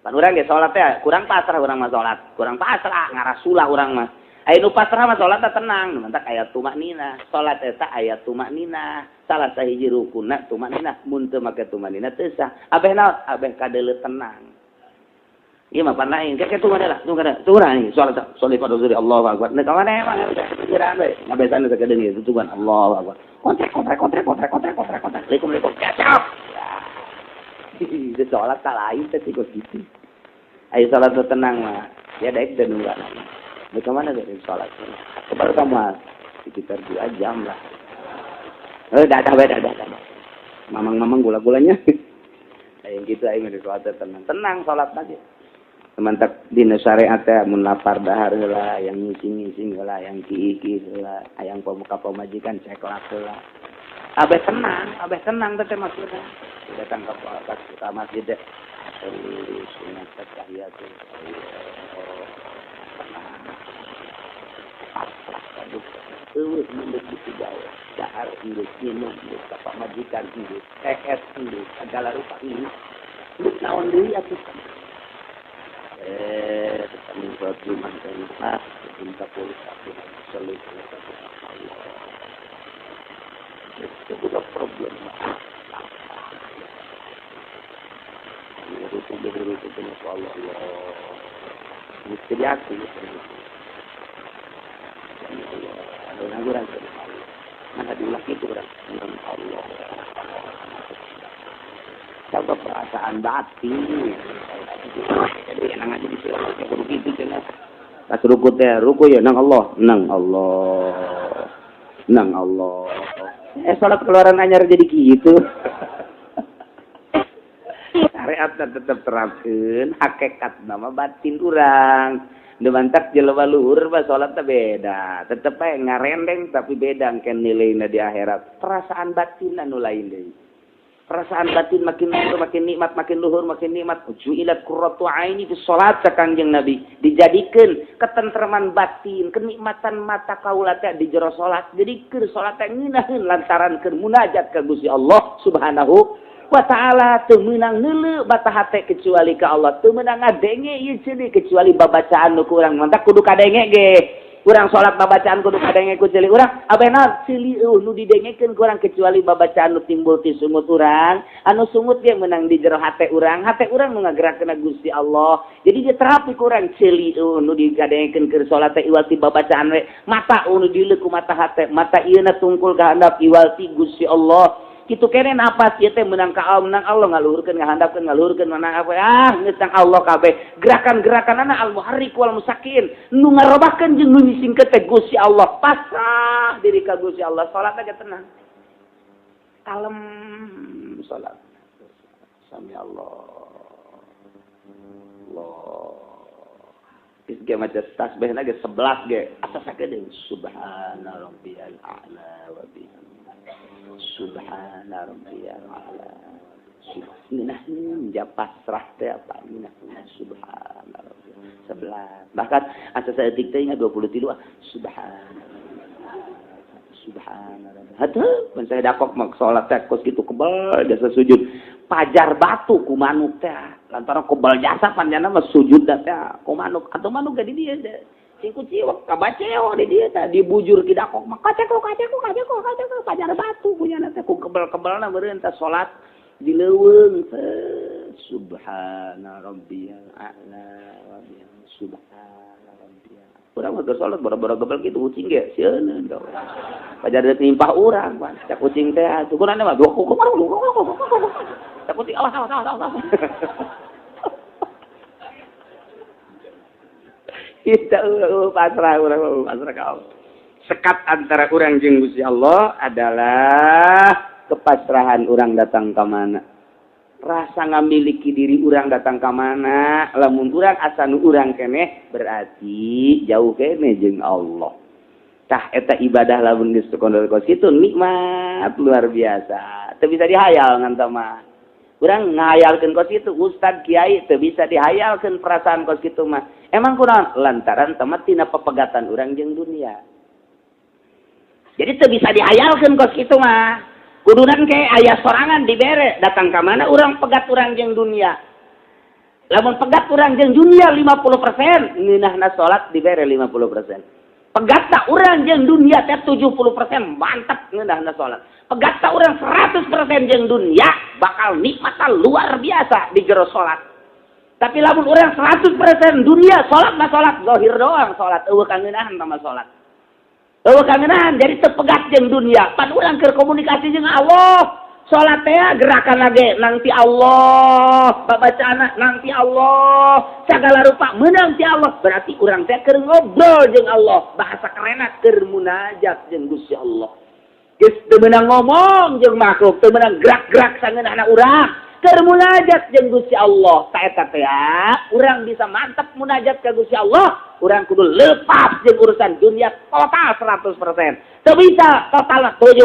Speaker 1: pan urang ge salat teh kurang pasrah urang mah salat kurang pasrah ngarasulah urang mah aya nu pasrah mah salat teh tenang mentak aya tumaknina salat eta aya tumaknina salah sahiji rukunna tumaknina mun teu make tumaknina teu sah abeh naon abeh kadeuleu tenang Iya mah pan lain. Kayak tunggu ada lah, tunggu nih. Salat pada zuri Allahu Akbar. Nek kawan emang pikiran we. Ngabesan teh kedeung itu tujuan Allahu Akbar. Kontrek. Assalamualaikum. Kacau. Itu salat tak lain teh gitu. Ayo salat tenang mah. Ya daik dan enggak. Nek mana dari salat. Kepada kamu sekitar 2 jam lah. Dah. Mamang gula-gulanya. Yang gitu aing di salat tenang salat aja. Mantap dina syariat teh mun lapar dahar heula, yang ngisi-ngisi heula, yang kiiki heula, hayang pemuka pemajikan ceklak heula. Abeh tenang teh maksudna. Datang ke masjid teh. Sunat tahiyatul. Eueuh mendek di jawa. Dahar induk minum induk ka majikan induk, es induk, segala rupa induk. Induk naon deui atuh? Kami suatu manfaat minta politik solusi itu bukan problem itu dengan Allah mesti aku ada orang mana diulang itu orang Allah coba perasaan batin jadi enak aja di sini begitu jelas pas ruku ya nang Allah salat keluaran anyar jadi gitu syariat tetap terapkeun hakikat nama batin urang demantak jelema luhur mah salat teh beda tetep bae ngarendeng tapi beda kan nilainya di akhirat perasaan batin anu lain deui. Perasaan batin makin nikmat, makin luhur, makin nikmat. Ju'ilat qurratu aini fi shalat Kangjeng Nabi. Dijadikeun ketentreman batin, kenikmatan mata kaula teh di jero salat. Jadi keur salat teh ngeunaheun lantaran keur munajat ka Gusti Allah Subhanahu wa taala teu meunang neuleu bata hate kecuali ka Allah. Teu meunang ngadenge ieu ceuli kecuali babacaan nu kurang. Mantap kudu kadenge ge. Urang salat babacaan kudu kadenge ku ceuli urang abena ceuli nu didengekeun ku urang kecuali babacaan nu timbul ti sungut urang anu sungut ge meunang di jero hate urang nu ngagerakeun Gusti Allah jadi dia terapi ku urang ceuli nu digadengekeun keur salat teh iwal ti babacaan we mata nu dileuk ku mata hate mata ieu na tungkul ka handap iwal ti Gusti Allah kitu kene napas ieu teh meunang ka Allah ngaluhurkeun ngahandapkeun ngaluhurkeun menang apa geus tang Allah kabeh gerakan-gerakanana al-muharrik wal musakin nu ngarobahkeun jeung nu nyisingkeun teh Gusti Allah pasrah diri ka Gusti Allah salat aja tenang kalem salat sami Allah Isge maca tasbihna ge 11 ge asa sakedeung subhana rabbiyal a'la wa bihamdihi subhana rabbiyal a'la subhana pasrah teh apa minah subhana rabbiyal 11 bahkan asa saeutik teh ingat 23 subhana hatuh mun saya dakok mak salat teh kos kitu kebal jasa sujud pajar batu ku manuk teh lantaran kebal jasa panjana mah sujud teh ku manuk atau manuk gadi dia sing kuciwak kabaceo di dia teh dibujur ki dakok mah kaceko pajar batu punya teh ku kebal-kebalna meureun teh salat dileuweung subhana rabbiyal a'la wa bihamdihi subhana rabbiyal urang mah salat boro-boro gebel kitu kucing ge sieun ka pajar teh nimpah urang pan cak kucing teh ukuranna mah cak kucing awas kita pasrah kau. Sekat antara orang jeung Gusti Allah adalah kepasrahan orang datang ke mana. Rasa ngamiliki diri orang datang ke mana. Lamun orang asa nu urang keneh berarti jauh keneh jeung Allah. Tah eta ibadah lamun geus kondol kos kitu nikmat luar biasa. Teu bisa dihayal ngan mah. Urang ngayalkeun kos kitu ustad kiai teu bisa dihayalkeun perasaan kos kitu mah. Emang kunaon? Lantaran temat tina pepegatan urang jeung dunia. Jadi teu bisa dihayalkeun kos kitu mah. Kudunan ke aya sorangan dibere datang ka mana urang pegat urang jeung dunia. Lamun pegat urang jeung dunia 50%, ngeunahna salat dibere 50%. Pegatna urang jeung dunia teh 70% mantap ngeunahna salat. Pegatna urang 100% jeung dunia bakal nikmatna luar biasa di jero salat. Tapi lamun orang 100% dunia salat mah salat zahir doang salat eueuh kangeunaan sama salat. Eueuh kangeunaan jadi teu pegat jeung dunia. Pan urang keur komunikasi jeung Allah. Salat teh gerakan lagi nangti Allah, babacana nangti Allah, segala rupa menang ti Allah. Berarti urang teh keur ngobrol jeung Allah. Bahasa kerenna keur munajat jeung Gusti Allah. Geus teu meunang ngomong jeung makhluk, teu meunang gerak-gerak sangeunana urang. Keur munajat jeung Gusti Allah. Ta eta teh urang bisa mantap munajat ka Gusti Allah, urang kudu lepas jeung urusan dunia total 100%. Teu bisa total 70%,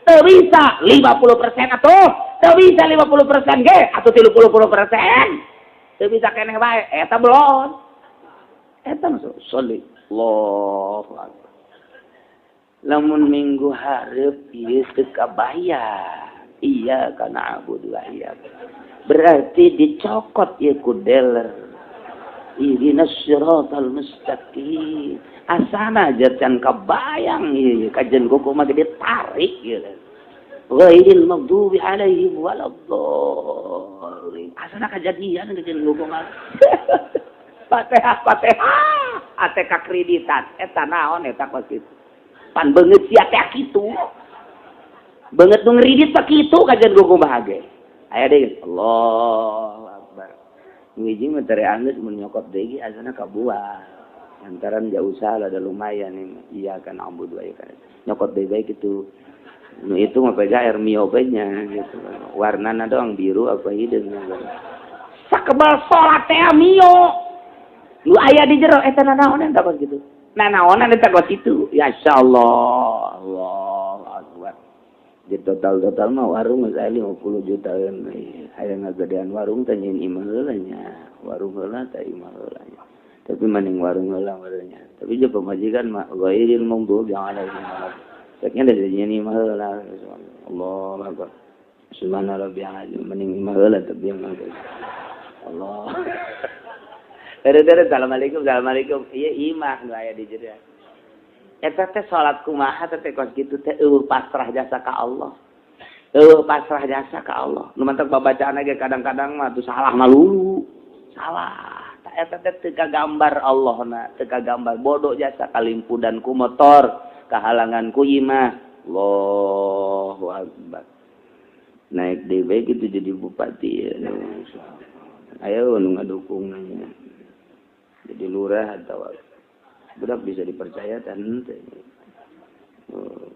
Speaker 1: teu bisa 50% atuh, teu bisa 50% ge atuh 30%. Teu bisa keneh bae, eta belum. Eta masuk sholli Allahu akbar. Lamun minggu hareup ieu teu kabayar. Iya karena abu dua iya. Berarti dicokot ya kudeler. Ihdinas siratal mustaqim. Asana aja can kabayang ieu kajen kuku mah gede tarik ieu. Ghairil maghdubi alaihim waladdallin. Asana kajadian kajen kuku mah. Fatihah. Ate kakreditan eta naon eta kos kitu. Pan beungeut sia teh kitu. Banget nu ngridit pak kitu kajian gua bahagia. Aya deui Allahu akbar. Ngiji mah tere anggeus mun nyokot deui asana kabuah. Lantaran jauh salah ada lumayan ini. Iya kan ambud wae kan. Nyokot deui bae kitu. Nu itu mah pega air miopenya gitu. Warnana doang biru apa hideung. Sakebal salat teh mio. Nu aya di jero eta nanaonan dapat gitu. Nanaonan eta kos itu. Ya insyaallah. Allahu akbar. Di total mah warung saya 50 jutaan. Aya ngagedean warung teh nyeun imah heula nya. Warung heula teh imah heula nya. Tapi maning warung heula nya. Tapi je pemajikan mah ghairil maghdubi alaihim waladdallin. Saknya da nyeun imah heula. Allahu akbar. Subhana rabbiyal azim maning imah heula tapi yang Allah. Dere assalamualaikum. Ieu imah nu aya di jero. Eta teh salat kumaha teh kos kitu teh eueuh pasrah jasa ka Allah. Eueuh pasrah jasa ka Allah. Nu mantak babacaan ge kadang-kadang mah tuh salah malulu. Salah. Ta eta teh teu kagambar Allahna, teu kagambar bodoh jasa kalimpudan ku motor, kahalangan ku imah. Allahu akbar. Naik dewe gitu jadi bupati ya. Ayo nu ngadukung nanya. Jadi lurah atau budak bisa dipercaya dan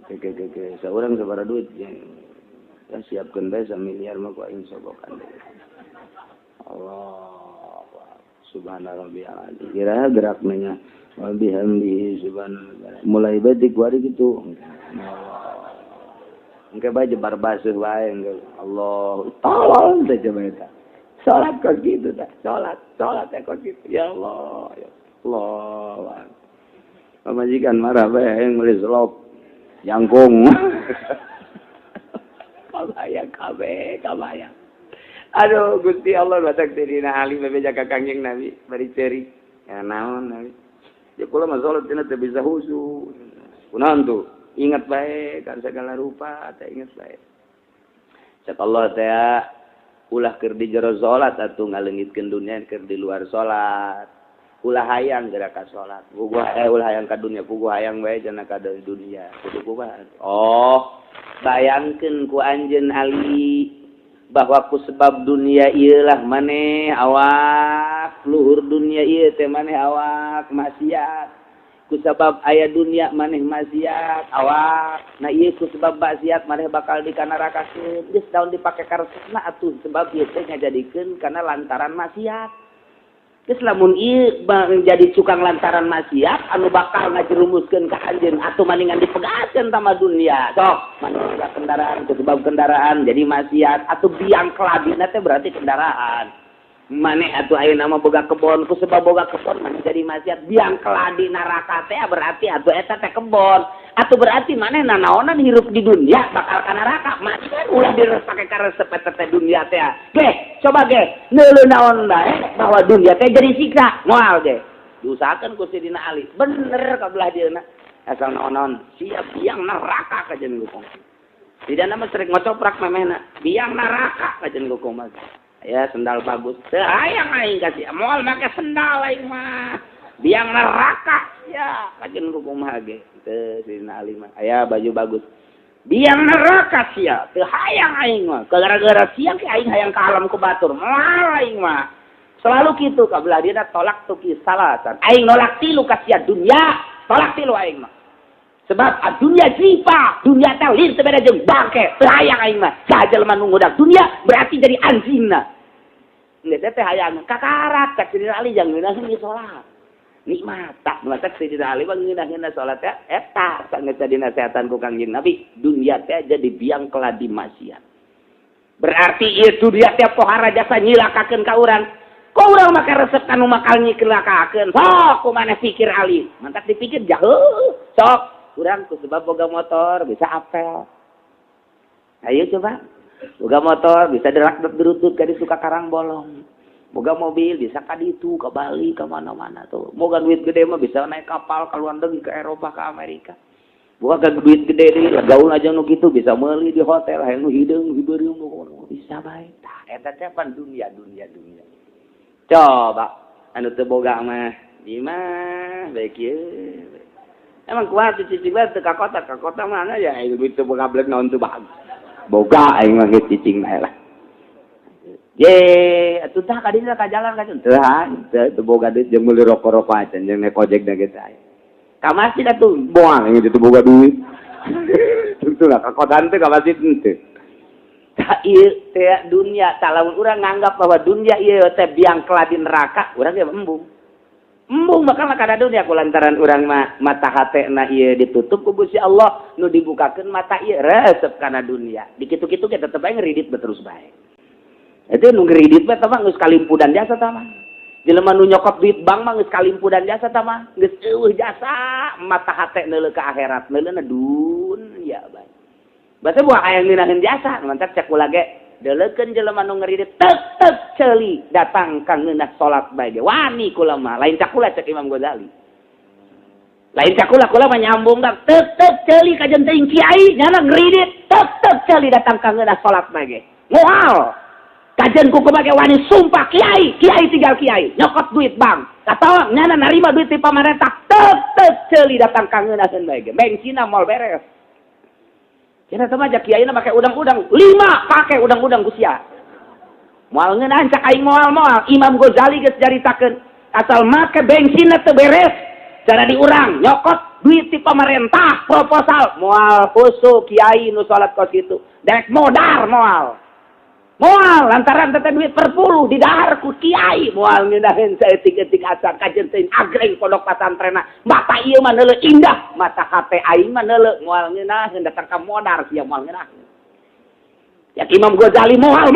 Speaker 1: keke seorang sabara duit yang siapkan bae miliar mah ku aing sogokan deh. Allah subhana rabbiyal azim. Kira geraknya wa bihamdihi subhanallah. Mulai batik wari gitu. Engke bae jebar basuh wae engke Allah tolong teh coba eta. Salat kok gitu dah. Salat kok gitu. Ya Allah ya Allah. Pamajikan marah bae yang meuli selop jangkung. Kabayang. Aduh Gusti Allah batak dina alim bebeja ka Kangjeng Nabi bari ceri. Ya naon Nabi. Ya kula mah salat cenah teh bisa khusyuk. Kunaon tuh? Ingat bae kan segala rupa teh ingat bae. Cak Allah teh ulah keur di jero salat atuh ngaleungitkeun dunia keur di luar salat. Ulah hayang gerak ka salat. Ulah hayang ka dunia, puguh hayang bae cenah ka dunia. Kudu kumaha? Oh, bayangkeun ku anjeun Ali bahwa ku sebab dunia ieu lah maneh awak luhur dunia ieu teh maneh awak maksiat. Ku sebab aya dunia maneh maksiat awak. Nah ieu ku sebab maksiat maneh bakal di nerakakeun. Geus daun dipake karesna atuh sebab ieu teh ngajadikeun kana lantaran maksiat. Geus lamun ieu jadi cukang lantaran maksiat anu bakal ngajerumuskeun ka anjeun atuh maningan dipegaskeun tama dunia. Sok, maning kendaraan ku sebab kendaraan jadi maksiat atuh biang kelabina teh berarti kendaraan. Maneh atuh ayeuna mah boga kebon ku sebab boga kebon maneh jadi maksiat biang keladi neraka teh berarti atuh eta teh kebon. Atuh berarti maneh nanaonan hirup di dunia bakal ka neraka. Macan ulah diresake karesep eta teh dunia teh. Ge, coba ge, neuleuh naon bae bahwa dunia teh jadi siksa. Moal ge. Diusahakeun ku Sidina Ali. Bener kabelah dieuna. Asal naon-naon siap biang neraka kajen gukung. Tidak nama sering ngocoprak memehna. Biang neraka kajen gukung mah. ya sendal bagus. Teu hayang aing kasih moal make sendal aing mah. Biang neraka ya kajen kumaha ge. Teu Sidina Ali mah aya baju bagus. Biang neraka sia teu hayang aing mah. Gara-gara sia ke aing hayang ka alam kubatur. Moal aing mah. Selalu kitu ka belah dina tolak tuki salasan. Aing nolak tilu ka sia dunya, tolak tilu aing mah. Sebab dunia jipa, dunia teh lir sebeda jeung bangke. Teu hayang aing mah. Sajelema nu ngudak dunia berarti jadi anjingna. Nggak teh hayang kakarak cak Sidina Ali jangan ngeunaheun salat. Nikmat tak masak Sidina Ali bang ngeunaheun salat teh eta sanget jadi nasehatan ku Kangjeng Nabi. Dunia teh jadi biang keladi maksiat. Berarti ieu dunia teh pohara jasa nyilakakeun ka urang. Kok urang make resep kanu makal nyilakakeun. Sok kumaha pikir Ali. Mantap dipikir jauh. Sok urang ku sebab boga motor bisa apel. Ayo coba. Boga motor bisa derak-derutut ka di suka karang bolong. Boga mobil bisa ka ditu, ka Bali, ka mana-mana tuh. Boga duit gede mah bisa naik kapal ka luar negeri ke Eropa, ke Amerika. Boga duit gede deui gaul aja nu kitu bisa meuli di hotel hayang nu hideung hibeureuh bisa bae. Tah eta teh pan dunia. Coba anu teu boga mah di mah bae kieu. Emang kuat cicing teh ka kota mana ya duit teu boga blek naon teu bagus. Boga aing mah cicing bae lah. Ye, atuh tah ka dieu ka jalan ka teu boga duit jeung meuli rokok-rokok acan jeung naik ojek da geus aya. Ka masjid atuh moal yang itu boga duit. Tentu lah ka kosan teh ka masjid teu. Tah ieu teh dunia talamun urang nganggap bahwa dunia ieu teh biang keladi neraka, urang ge embung. Embung bakal kada dunia kulantaran urang mata hatena ieu ditutup ku Gusti Allah nu dibukakeun mata ieu resep kana dunia. Di kitu-kitu kita tetep ae ngridit terus bae. Itu nu ngridit mah tah geus kalimpudan jasa tah mah. Jelema nu nyokot duit bank mah geus kalimpudan jasa tah mah. Geus eueuh jasa mata hate neuleuh ka akhirat neuleuhna dunya bae. Basa buah hayang ngeunaheun jasa mantap cek ulah ge. Delekeun jelema nu ngridit tetep ceuli datang ka ngeunah salat bae ge wani kula mah lain cakula cek Imam Ghazali lain cakula kula mah nyambung dak tetep ceuli ka jeung kiai nyana ngridit tetep ceuli datang ka ngeunah salat bae ge moal kajen ku kumaha ge wani sumpah kiai tinggal kiai nyokot duit bank katawa nyana narima duit ti pamarentah tetep ceuli datang ka ngeunaheun bae ge bensinna moal beres. Kena sama aja kiai na pakai udang-udang 5 pakai udang-udang gusia. Moal ngeunahan cak aing moal Imam Ghazali geus jaritakeun asal make bensin teu beres cara diurang nyokot duit ti pamarentah proposal moal husu kiai nu salat kos kitu dek modar moal lantaran teh duit perpuluh didahar ku kiai moal ngeunaheun saeutik-eutik asal kajen teh agreng pondok pasantrenna mata ieu mah neuleuh indah mata hate aing mah neuleuh moal ngeunaheun datang ka modar sia moal ngeunaheun ya Imam Ghazali moal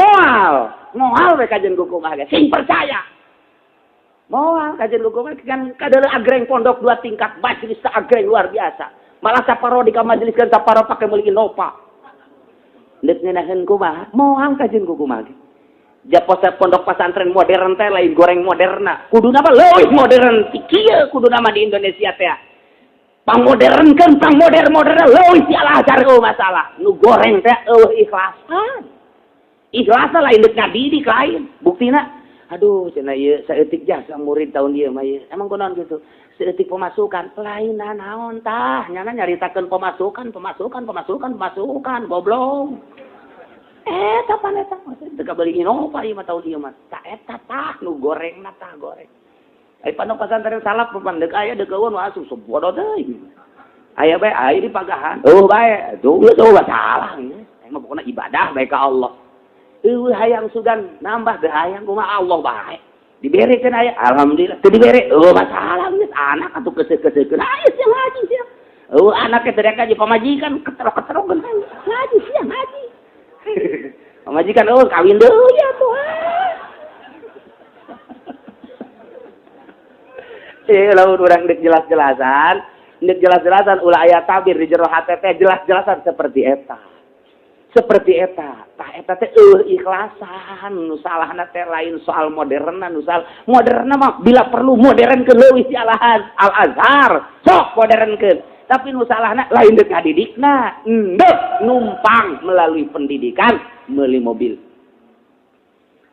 Speaker 1: we kajen kumaha ge sing percaya moal kajen kumaha kan kadeuleuh agreng pondok 2 tingkat majelis agreng luar biasa malah saparo di ka majelis kan saparo pake meuli Innova Nek ngeunaheun kumaha? Moal kajeun kumaha ge. Japose pondok pesantren modern teh lain goreng moderna. Kuduna mah leuwih modern ti kieu kuduna mah di Indonesia teh. Pangmodernkeun pangmodern leuwih ti Al-Azhar masalah. Nu goreng teh eueuh ikhlasan. Ikhlas lain deuk ngadidik lain. Buktina aduh cenah ieu saeutik jasa murid tahun ieu mah ieu. Emang kunaon kitu? Saeutik pemasukan lain naon tah nyana nyaritakeun pemasukan goblok. Kapan eta? Teu kabeli Innova ieu mah tahun ieu mah. Ta eta tah nu gorengna tah goreng. Ai pondok pesantren salap pepandek aya deuk eueun asup bodoh teuing. Aya bae aya di pagahan. Bae. Tuh salah. Emang pokona ibadah bae ka Allah. Hayang sugan nambah hayang kumaha Allah bae. Diberekeun aya alhamdulillah. Teu dibere masalah geus anak atuh keseukeun. Aya sia ngaji sia. Anak teh derek aja pamajikan keterok-keterok ngaji sia ngaji. Pamajikan kawin deui atuh. Lamun urang deuk jelas-jelasan ulah aya tabir di jero hate teh jelas-jelasan seperti eta. Tah eta teh ikhlasan nu salahna teh lain soal moderna nu soal moderna mah bila perlu modernkeun leuwih ti Al-Azhar sok modernkeun tapi nu salahna lain deuk ngadidikna endeuh numpang melalui pendidikan meuli mobil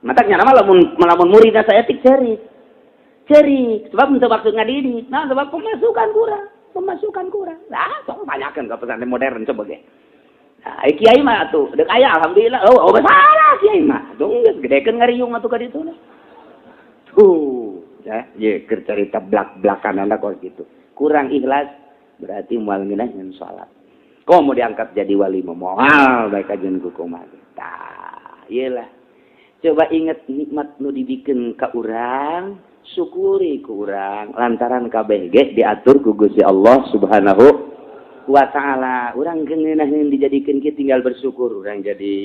Speaker 1: Matanya nama lamun muridnya saya etik cerik sebab untuk maksud ngadidik nah sebab pemasukan kurang nah sok tanyakan ke pesantren modern coba ge nah kiai mah atuh deuk aya alhamdulillah oh salah kiai mah tuh gedekeun ngariung atuh ka ditu tuh ya ye keur carita blak-blakan anda kok gitu kurang ikhlas berarti moal ngeunah ngan salat kok mau diangkat jadi wali moal bae kajen kumaha tah ieu lah coba inget nikmat nu dibikeun ka urang syukuri ku urang lantaran kabeh ge diatur ku Gusti Allah Subhanahu wa taala. Urang geuneuh dijadikeun kieu tinggal bersyukur. Urang jadi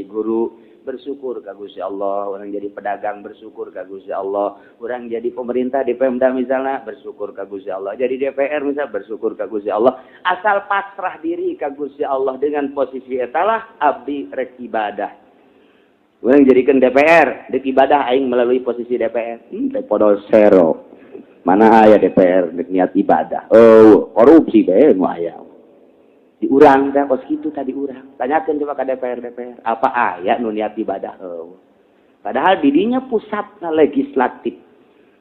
Speaker 1: guru bersyukur ka Gusti Allah, urang jadi pedagang bersyukur ka Gusti Allah, urang jadi pemerintah di Pemda misalnya bersyukur ka Gusti Allah, jadi DPR misalnya bersyukur ka Gusti Allah. Asal pasrah diri ka Gusti Allah dengan posisi etalah abdi rek ibadah. Orang jadikan DPR, dek ibadah aing melalui posisi DPR. Podol zero. Mana aya DPR dek niat ibadah. Oh, korupsi bae nu aya. Di urang teh kos kitu tadi urang. Tanyakeun coba ka DPR. Apa aya nu niat ibadah? Oh. Padahal didinya pusatna legislatif.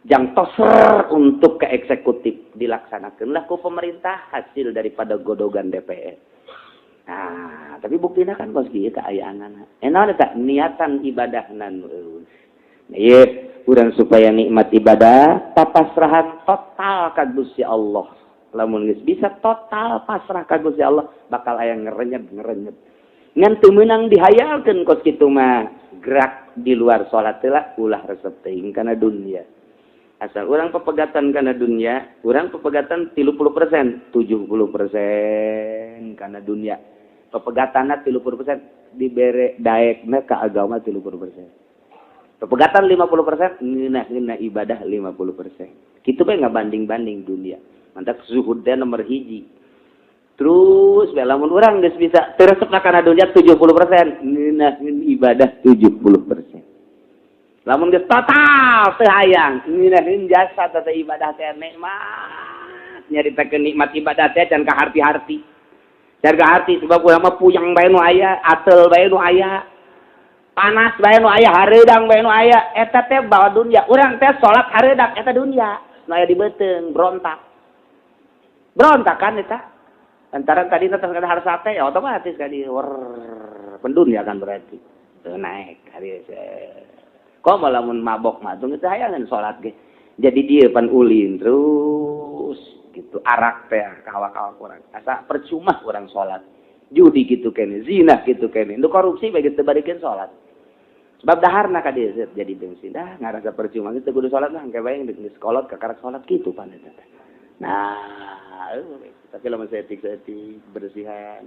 Speaker 1: Jang toser untuk ke eksekutif dilaksanakeunlah ku pemerintah hasil daripada godogan DPR. Nah, tapi buktinya kan kos kieu kaayaanana. Enaon eta niatan ibadahna nu eueuh. Nah, ieu urang supaya nikmat ibadah papasrahan total ka Gusti Allah. Lamun geus bisa total pasrah ka Gusti Allah, bakal aya ngerenyet. Ngan teu meunang dihayalkeun kos kitu mah gerak di luar salat teh lah ulah resep teuing kana dunya. Asal urang pepegatan kana dunya, urang pepegatan 30%, 70% kana dunya. Pepegatanna 30% dibere daekna ka agama 30%. Pepegatan 50% ngeunah ibadah 50%. Kitu bae ngabanding-banding dunia. Mantap zuhud teh nomor hiji. Terus bae lamun urang geus bisa teu resepna kana dunya 70%, ngeunah ibadah 70%. Lamun geus total teu hayang ngeunaheun jasa tata ibadah teh nikmat. Nyaritakeun nikmat ibadah teh can ka harti-harti. Jarga arti sebab urang mah puyang bae nu aya, atel bae nu aya. Panas bae nu aya, hareudang bae nu aya. Eta teh bawa dunya. Urang teh salat hareudang eta dunya. Nu aya di beuteung berontak. Berontak kan eta. Lantaran tadi teh harus sate ya otomatis kan di pendunya kan berarti. Teu naik hari kok lamun mabok mah teu hayangan salat ge. Jadi dieu pan ulin terus gitu arak teh kawa-kawa kurang asa percuma orang salat judi gitu kene zina gitu kene nu korupsi bagi teu barikeun salat sebab daharna ka dieu jadi bensin dah ngarasa percuma gitu kudu salat mah engke bae geus kolot ka karak salat kitu pan eta nah tapi lamun setik bersihan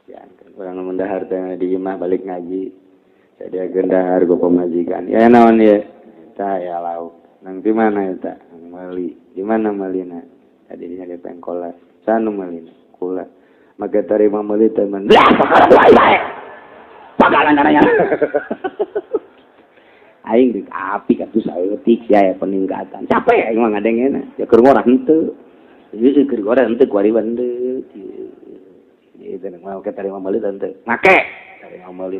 Speaker 1: ya urang mun dahar teh di imah balik ngaji sadiakeun dahar go pamajikan ya naon ye tah ya lauk nang di mana eta mali di mana malina tadi nya di pengkola sanu malina kula maka tarima mali teman pagalan caranya aing dik api katus eutik sia peningkatan capek aing mah ngadengena ya keur ngorah henteu ieu keur ngorah henteu kuari bande ieu teh mau tarima mali teh make tarima mali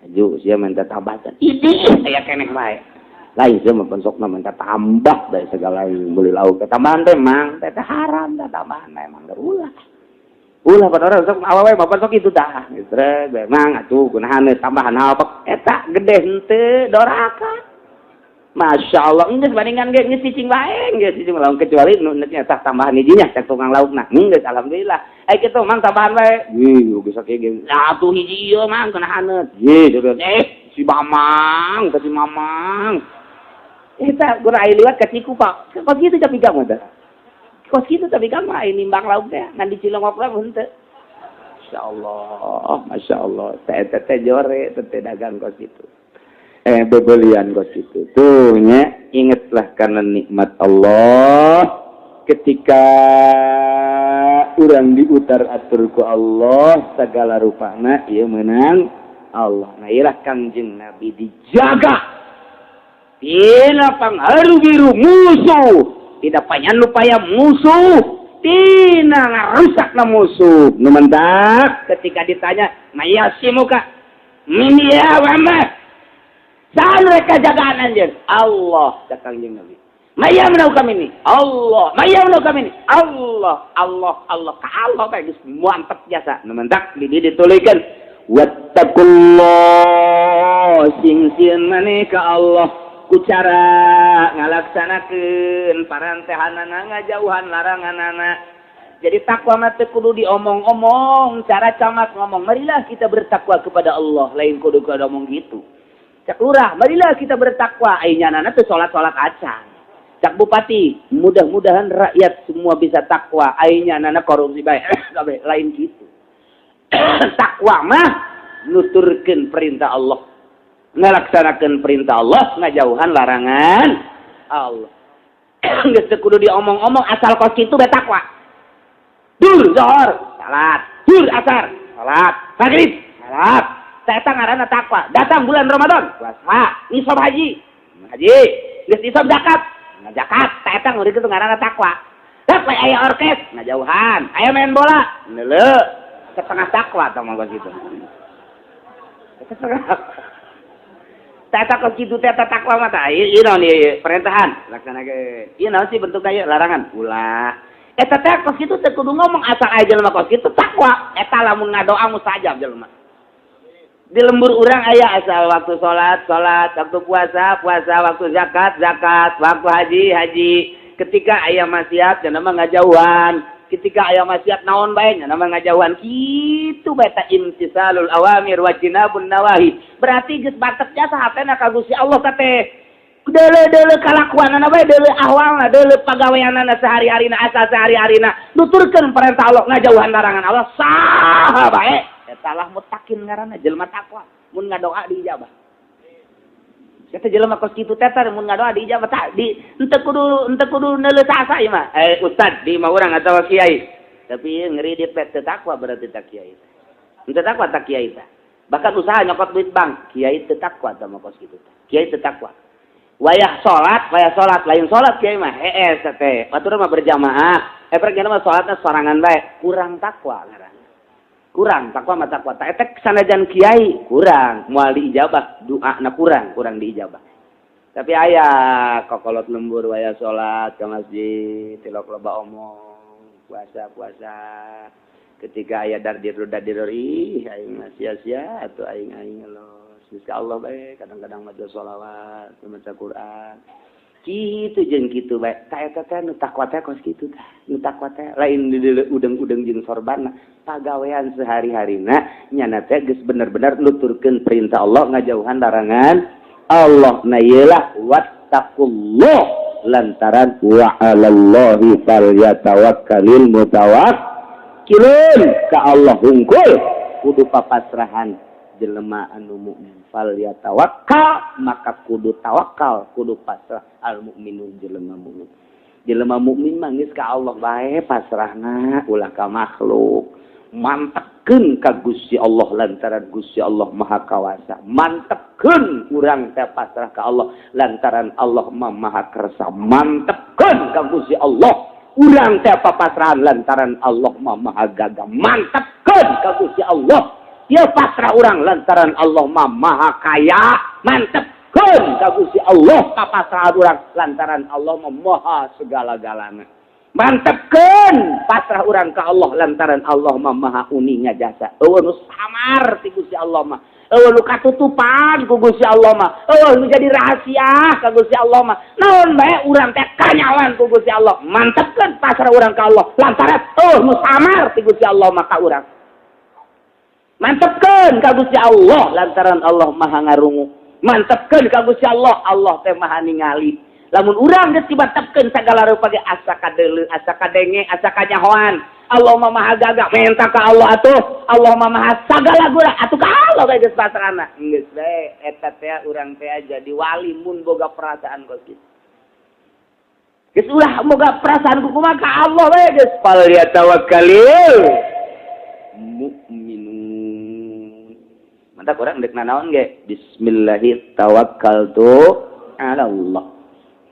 Speaker 1: aju sia minta tabatan ini aya keneh bae lain sama pensokna minta tambah dari segala yang beli lauk tambahan teh mang teh haram dah tambahan emang ulah pada orang sok awewe bapak sok itu dah gitu mang atuh kunahan tambahan apa eta gede henteu doraka Masya Allah geus bandingan ge geus cicing wae geus cicing lauk kecuali nu nyata tambahan hijinya cek tukang laukna geus alhamdulillah kitu mang tambahan wae geus sakieu ge atuh hiji ieu mang kunahan si mamang teh si mamang eta guna ai liwat ka ciku pak kos kitu tapi gamu teh kos kitu tapi gamu ai nimbang lauk teh ngan di Cilongok lah henteu masyaallah eta teh jore teh dagang kos kitu bebelian kos kitu tuh nya ingetlah karena nikmat Allah ketika urang diutar atur ku Allah segala rupana ieu meunang Allah nah ilah Kangjeng Nabi dijaga tina pangharu biru musuh tidak panyan lupaya musuh tina ngarusak na musuh nu mendak ketika ditanya mayasimuka ya Muhammad. Saan mereka jagaan anjeun? Allah cak Kangjeng Nabi. Maya menau kami ini. Allah. Maya menau kami ini. Allah. Allah. Ka Allah bae geus mantep jasa. Nu mentak di ditulikeun wattaqullah sing-sieun maneh ka Allah ku cara ngalaksanakeun parantehanana ngajauhan laranganana. Jadi takwa mah teu kudu diomong-omong, cara camat ngomong, marilah kita bertakwa kepada Allah, lain kudu ngomong gitu. Cak lurah, marilah kita bertakwa, ainyanana teu salat-salat acan. Cak bupati, mudah-mudahan rakyat semua bisa takwa, ainyanana korupsi bae, lain gitu. Takwa mah nuturkeun perintah Allah, ngalaksanakeun perintah Allah, ngajauhan larangan Allah. Geus teu kudu diomong-omong, asal kos kitu bae takwa. Dur zuhur salat, dur asar salat, maghrib salat. Eta ngaranna takwa. Datang bulan Ramadan puasa, nisab haji, geus nisab zakat, zakat. Eta ngeureun ngaranna takwa. Dak we aya orkes, ngajauhan, aya main bola, neuleu. Setengah takwa tah mah kitu. Tata kos kitu teh takwa mah tah ieu naon ieu perintahan laksanakeun. Ieu naon sih bentuk aya larangan? Ulah. Eta teh kos kitu teh kudu ngomong asal aya jelema kos kitu takwa. Eta lamun ngadoa mustajab jelema. Di lembur urang aya asal waktu salat, waktu puasa, waktu zakat, waktu haji. Ketika aya maksiat cenah mah ngajauhan. Ketika aya maksiat naon bae cenah mah ngajauhan. Kitu bae ta imtisalul awamir wa jinabun nawahi. Berarti geus batek jasa hatena ka Gusti Allah teh. Deule kalakuanana bae, deule ahwalna, deule pagaweanana sehari-harina, asal sehari-harina nuturkeun perintah Allah, ngajauhan larangan Allah, saha bae eta lah mutakin ngaranna jelema takwa. Mun ngadoa diijabah. Eta jelema kos kitu teh mun ngadoa diijabah tah di henteu kudu neuleuh sasa ieu mah. Ustad di mah urang atawa kiai. Tapi ngeureudit teh takwa berarti tak kiai. Henteu takwa tak kiai tah. Bahkan usaha nyokot duit bank, kiai teu takwa tah mah kos kitu teh. Kiai teu takwa. Wayah salat, lain salat kiai mah hees teh. Batur mah berjamaah. Pergi mah salatna sorangan bae, kurang takwa ngaranna. Kurang takwa mah takwa. Ta eta sanajan kiai kurang, moal diijabah, doana kurang diijabah. Tapi aya kokolot lembur wayah salat ka masjid, tilok loba omong, puasa. Ketika aya dardir ih aing sia-sia atuh aing los. Insya Allah baik, kadang-kadang maca sholawat, maca Quran. Kitu jeung kitu bae. Ta eta teh nu takwa teh kos kitu tah. Nu takwa teh lain di udeng-udeng jeung sorbanna. Pagawean sehari-harina nyana teh geus bener-bener nuturkeun perintah Allah, ngajauhan larangan Allah. Na ieulah wattaqullah lantaran wa 'alallahi falyatawakkalul mutawakkilun. Ka Allah hungkul kudu papasrahan jelema anu mukmin. Fal yatawakkal maka kudu tawakal, kudu pasrah al mukminun jelema mukmin. Jelema mukmin mah geus ka Allah bae pasrahna, ulah ka makhluk. Mantepkeun ka Gusti Allah lantaran Gusti Allah Maha Kawasa. Mantepkeun urang teh pasrah ka Allah lantaran Allah Maha Kersa. Mantepkeun ka Gusti Allah urang teh papasrahan lantaran Allah Maha Gagah. Mantepkeun ka Gusti Allah dia pasrah orang lantaran Allah Maha Kaya. Mantepkeun ka Gusti Allah kapasrahan urang lantaran Allah Maha segala-galana. Mantepkeun pasrah urang ka Allah lantaran Allah Maha uninya jasa. Eueuh nu samar ti Gusti Allah mah. Eueuh nu katutupan ku Gusti Allah mah. Eueuh nu jadi rahasia ka Gusti Allah mah. Naon bae urang teh kanyawan ku Gusti Allah. Mantepkeun pasrah urang ka Allah lantaran nu samar ti Gusti Allah mah ka urang. Mantepkeun ka Gusti Allah lantaran Allah Maha ngarungu. Mantepkeun ka Gusti Allah, Allah teh Maha ningali. Lamun urang geus dibantepkeun sagala rupa ge asa kadeuleu, asa kadenge, asa kanyahoan. Allah Maha Gagah menta ka Allah atuh. Allah Maha sagala guna atuh ka Allah bae geus pasrahna. Geus bae eta teh urang teh jadi wali mun boga perasaan kos kitu. Geus ulah boga perasaan kumaha ka Allah bae geus fal yatawakkalul mu'minun. Mantap orang dek nanaon ge bismillahirrahmanirrahim tawakkaltu ala Allah.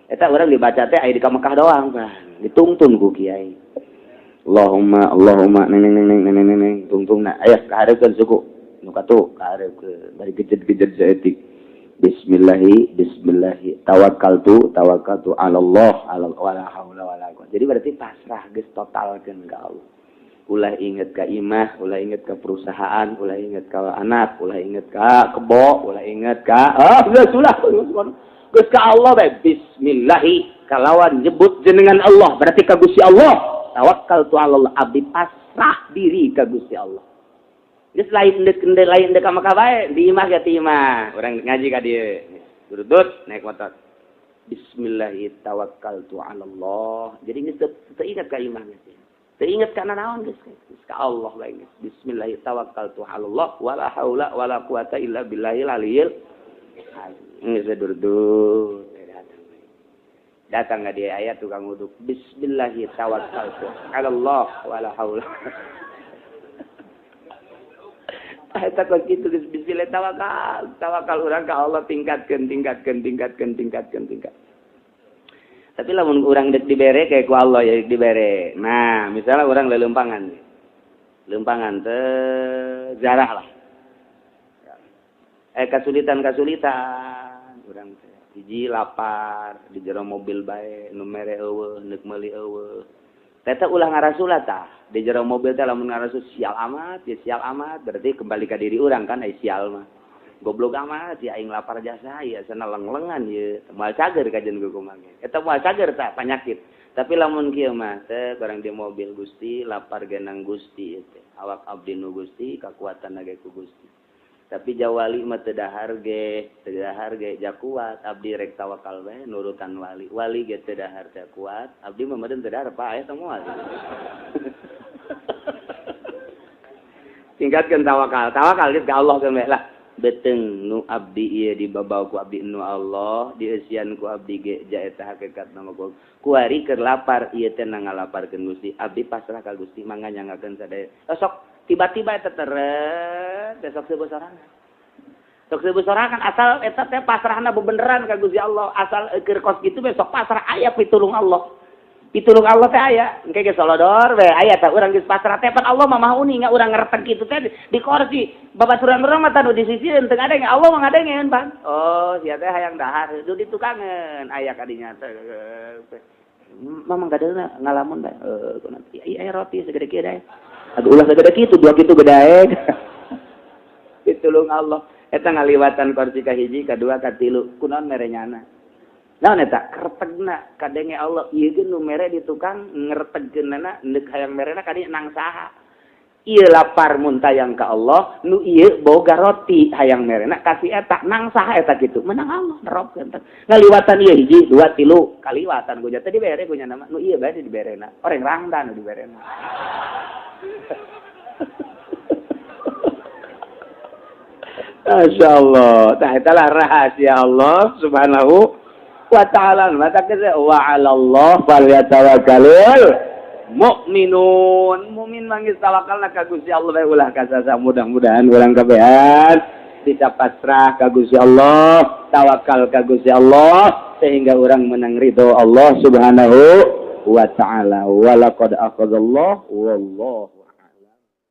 Speaker 1: Eta orang dibaca teh aya di Mekah doang kan. Ditungtun ku kiai. Allahumma neng tungtungna aya kahareukeun suku. nu katu karep dari gejed-gejed saeutik. Bismillahi tawakkaltu 'ala Allah wala haula wala quwwata. Jadi berarti pasrah geus totalkeun ka Allah. Ulah inget ka imah, ulah inget ka perusahaan, ulah inget ka anak, ulah inget ka kebo, ulah inget ka sudah geus ka Allah bae. Bismillahi kalawan nyebut jenengan Allah berarti ka Gusti Allah. Tawakkaltu 'ala Allah, abdi pasrah diri ka Gusti Allah. Geus lain deuk ka maka bae di imah ya ti imah. Urang ngaji ka dieu. Durudut naik motor. Bismillahi tawakkaltu 'ala Allah. Jadi geus teu ingat ka imah geus. Teu ingat kana naon geus ka Allah bae geus. Bismillahi tawakkaltu 'ala Allah wala haula wala quwata illa billahil aliyil azim. Geus durudut. Datang ka dia ayat tukang wuduk. Bismillahi tawakkaltu 'ala Allah wala haula. Eta kok kitu geus bismillah tawakal urang ka Allah tingkatkeun. Tapi lamun urang deuk dibere kayak ku Allah ya dibere. Nah, misalnya urang lelempangan. Lempangan teh jarah lah. Kasulitan urang teh hiji lapar di jero mobil bae nu mere eueuh neuk meuli eueuh. Teta ulah ngarasulah tah. Di jero mobil teh lamun ngarasul sial amat berarti kembali ka diri urang kan ai sial mah. Goblok amat ya aing lapar jasa ya sana leng-lengan ye. Moal cager kajen kumaha ge. Eta moal cager tah panyakit. Tapi lamun kieu mah teh barang di mobil Gusti lapar ge nang Gusti teh. Awak abdi nu Gusti kakuatan ge ku Gusti. Tapi jawali mah teu dahar ge ja kuat abdi rek tawakal bae nurutan wali ge teu dahar teu kuat abdi mah meureun teu dahar pae teh moal. Tingkatkeun tawakal geus ka Allah geus lah beteung nu abdi ieu dibabaw ku abdi nu Allah dieusian ku abdi ge ja eta hakikat nama ku kuari keur lapar ieu teh ngalaparkeun Gusti abdi pasrah ka Gusti mangga nyangakeun sadaya sok tiba-tiba eta teret besok seubeuh sorangan. Sok seubeuh sorangan asal eta teh pasrahna bebeneran ka Gusti Allah. Asal keur kos kitu besok pasrah aya pitulung Allah. Pitulung Allah teh aya. Engke ge solodor we aya tah urang geus pasrah teh pan Allah mah uni nya urang ngereteg kitu teh di kursi. Babaturan urang mah tanu disisieun teu ngadenge Allah mah ngadengeun Bang. Oh sia teh hayang dahar du ditukangeun aya kadinya teh. Mamang gadeuna ngalamun bae. Iya roti segede kieu dae. Aduh ulah segede kitu, 2 kitu gedaeg. Pitulung Allah. Eta ngaliwatan kursi ka hiji, kadua, katilu. Kunaon mere nyana? Naon eta? Keretegna kadenge Allah. Ieu ge nu mere di tukang ngretegkeunana neuk hayang merena kadinya nang saha? Ieu lapar muntayang ka Allah, nu ieu boga roti hayang merena kasih eta nang saha eta kitu? Menang Allah neropkeun teh. Ngaliwatan ieu hiji, 2, 3 kaliwatan gonya teh dibere gonya nama. Nu ieu bae diberena. Oreng rangdan nu diberena. Masya Allah. Nah, itulah rahasia Allah subhanahu wa ta'ala. Maka kita wa'alallah falyatawakkalul mu'minun. Mu'min manggis tawakalna ka Gusti Allah ulah kasasa mudah-mudahan ulang kabehan bisa pasrah ka Gusti Allah, tawakal ka Gusti Allah sehingga orang menang ridho Allah subhanahu wa ta'ala. Walaqad akhadallahu wallahu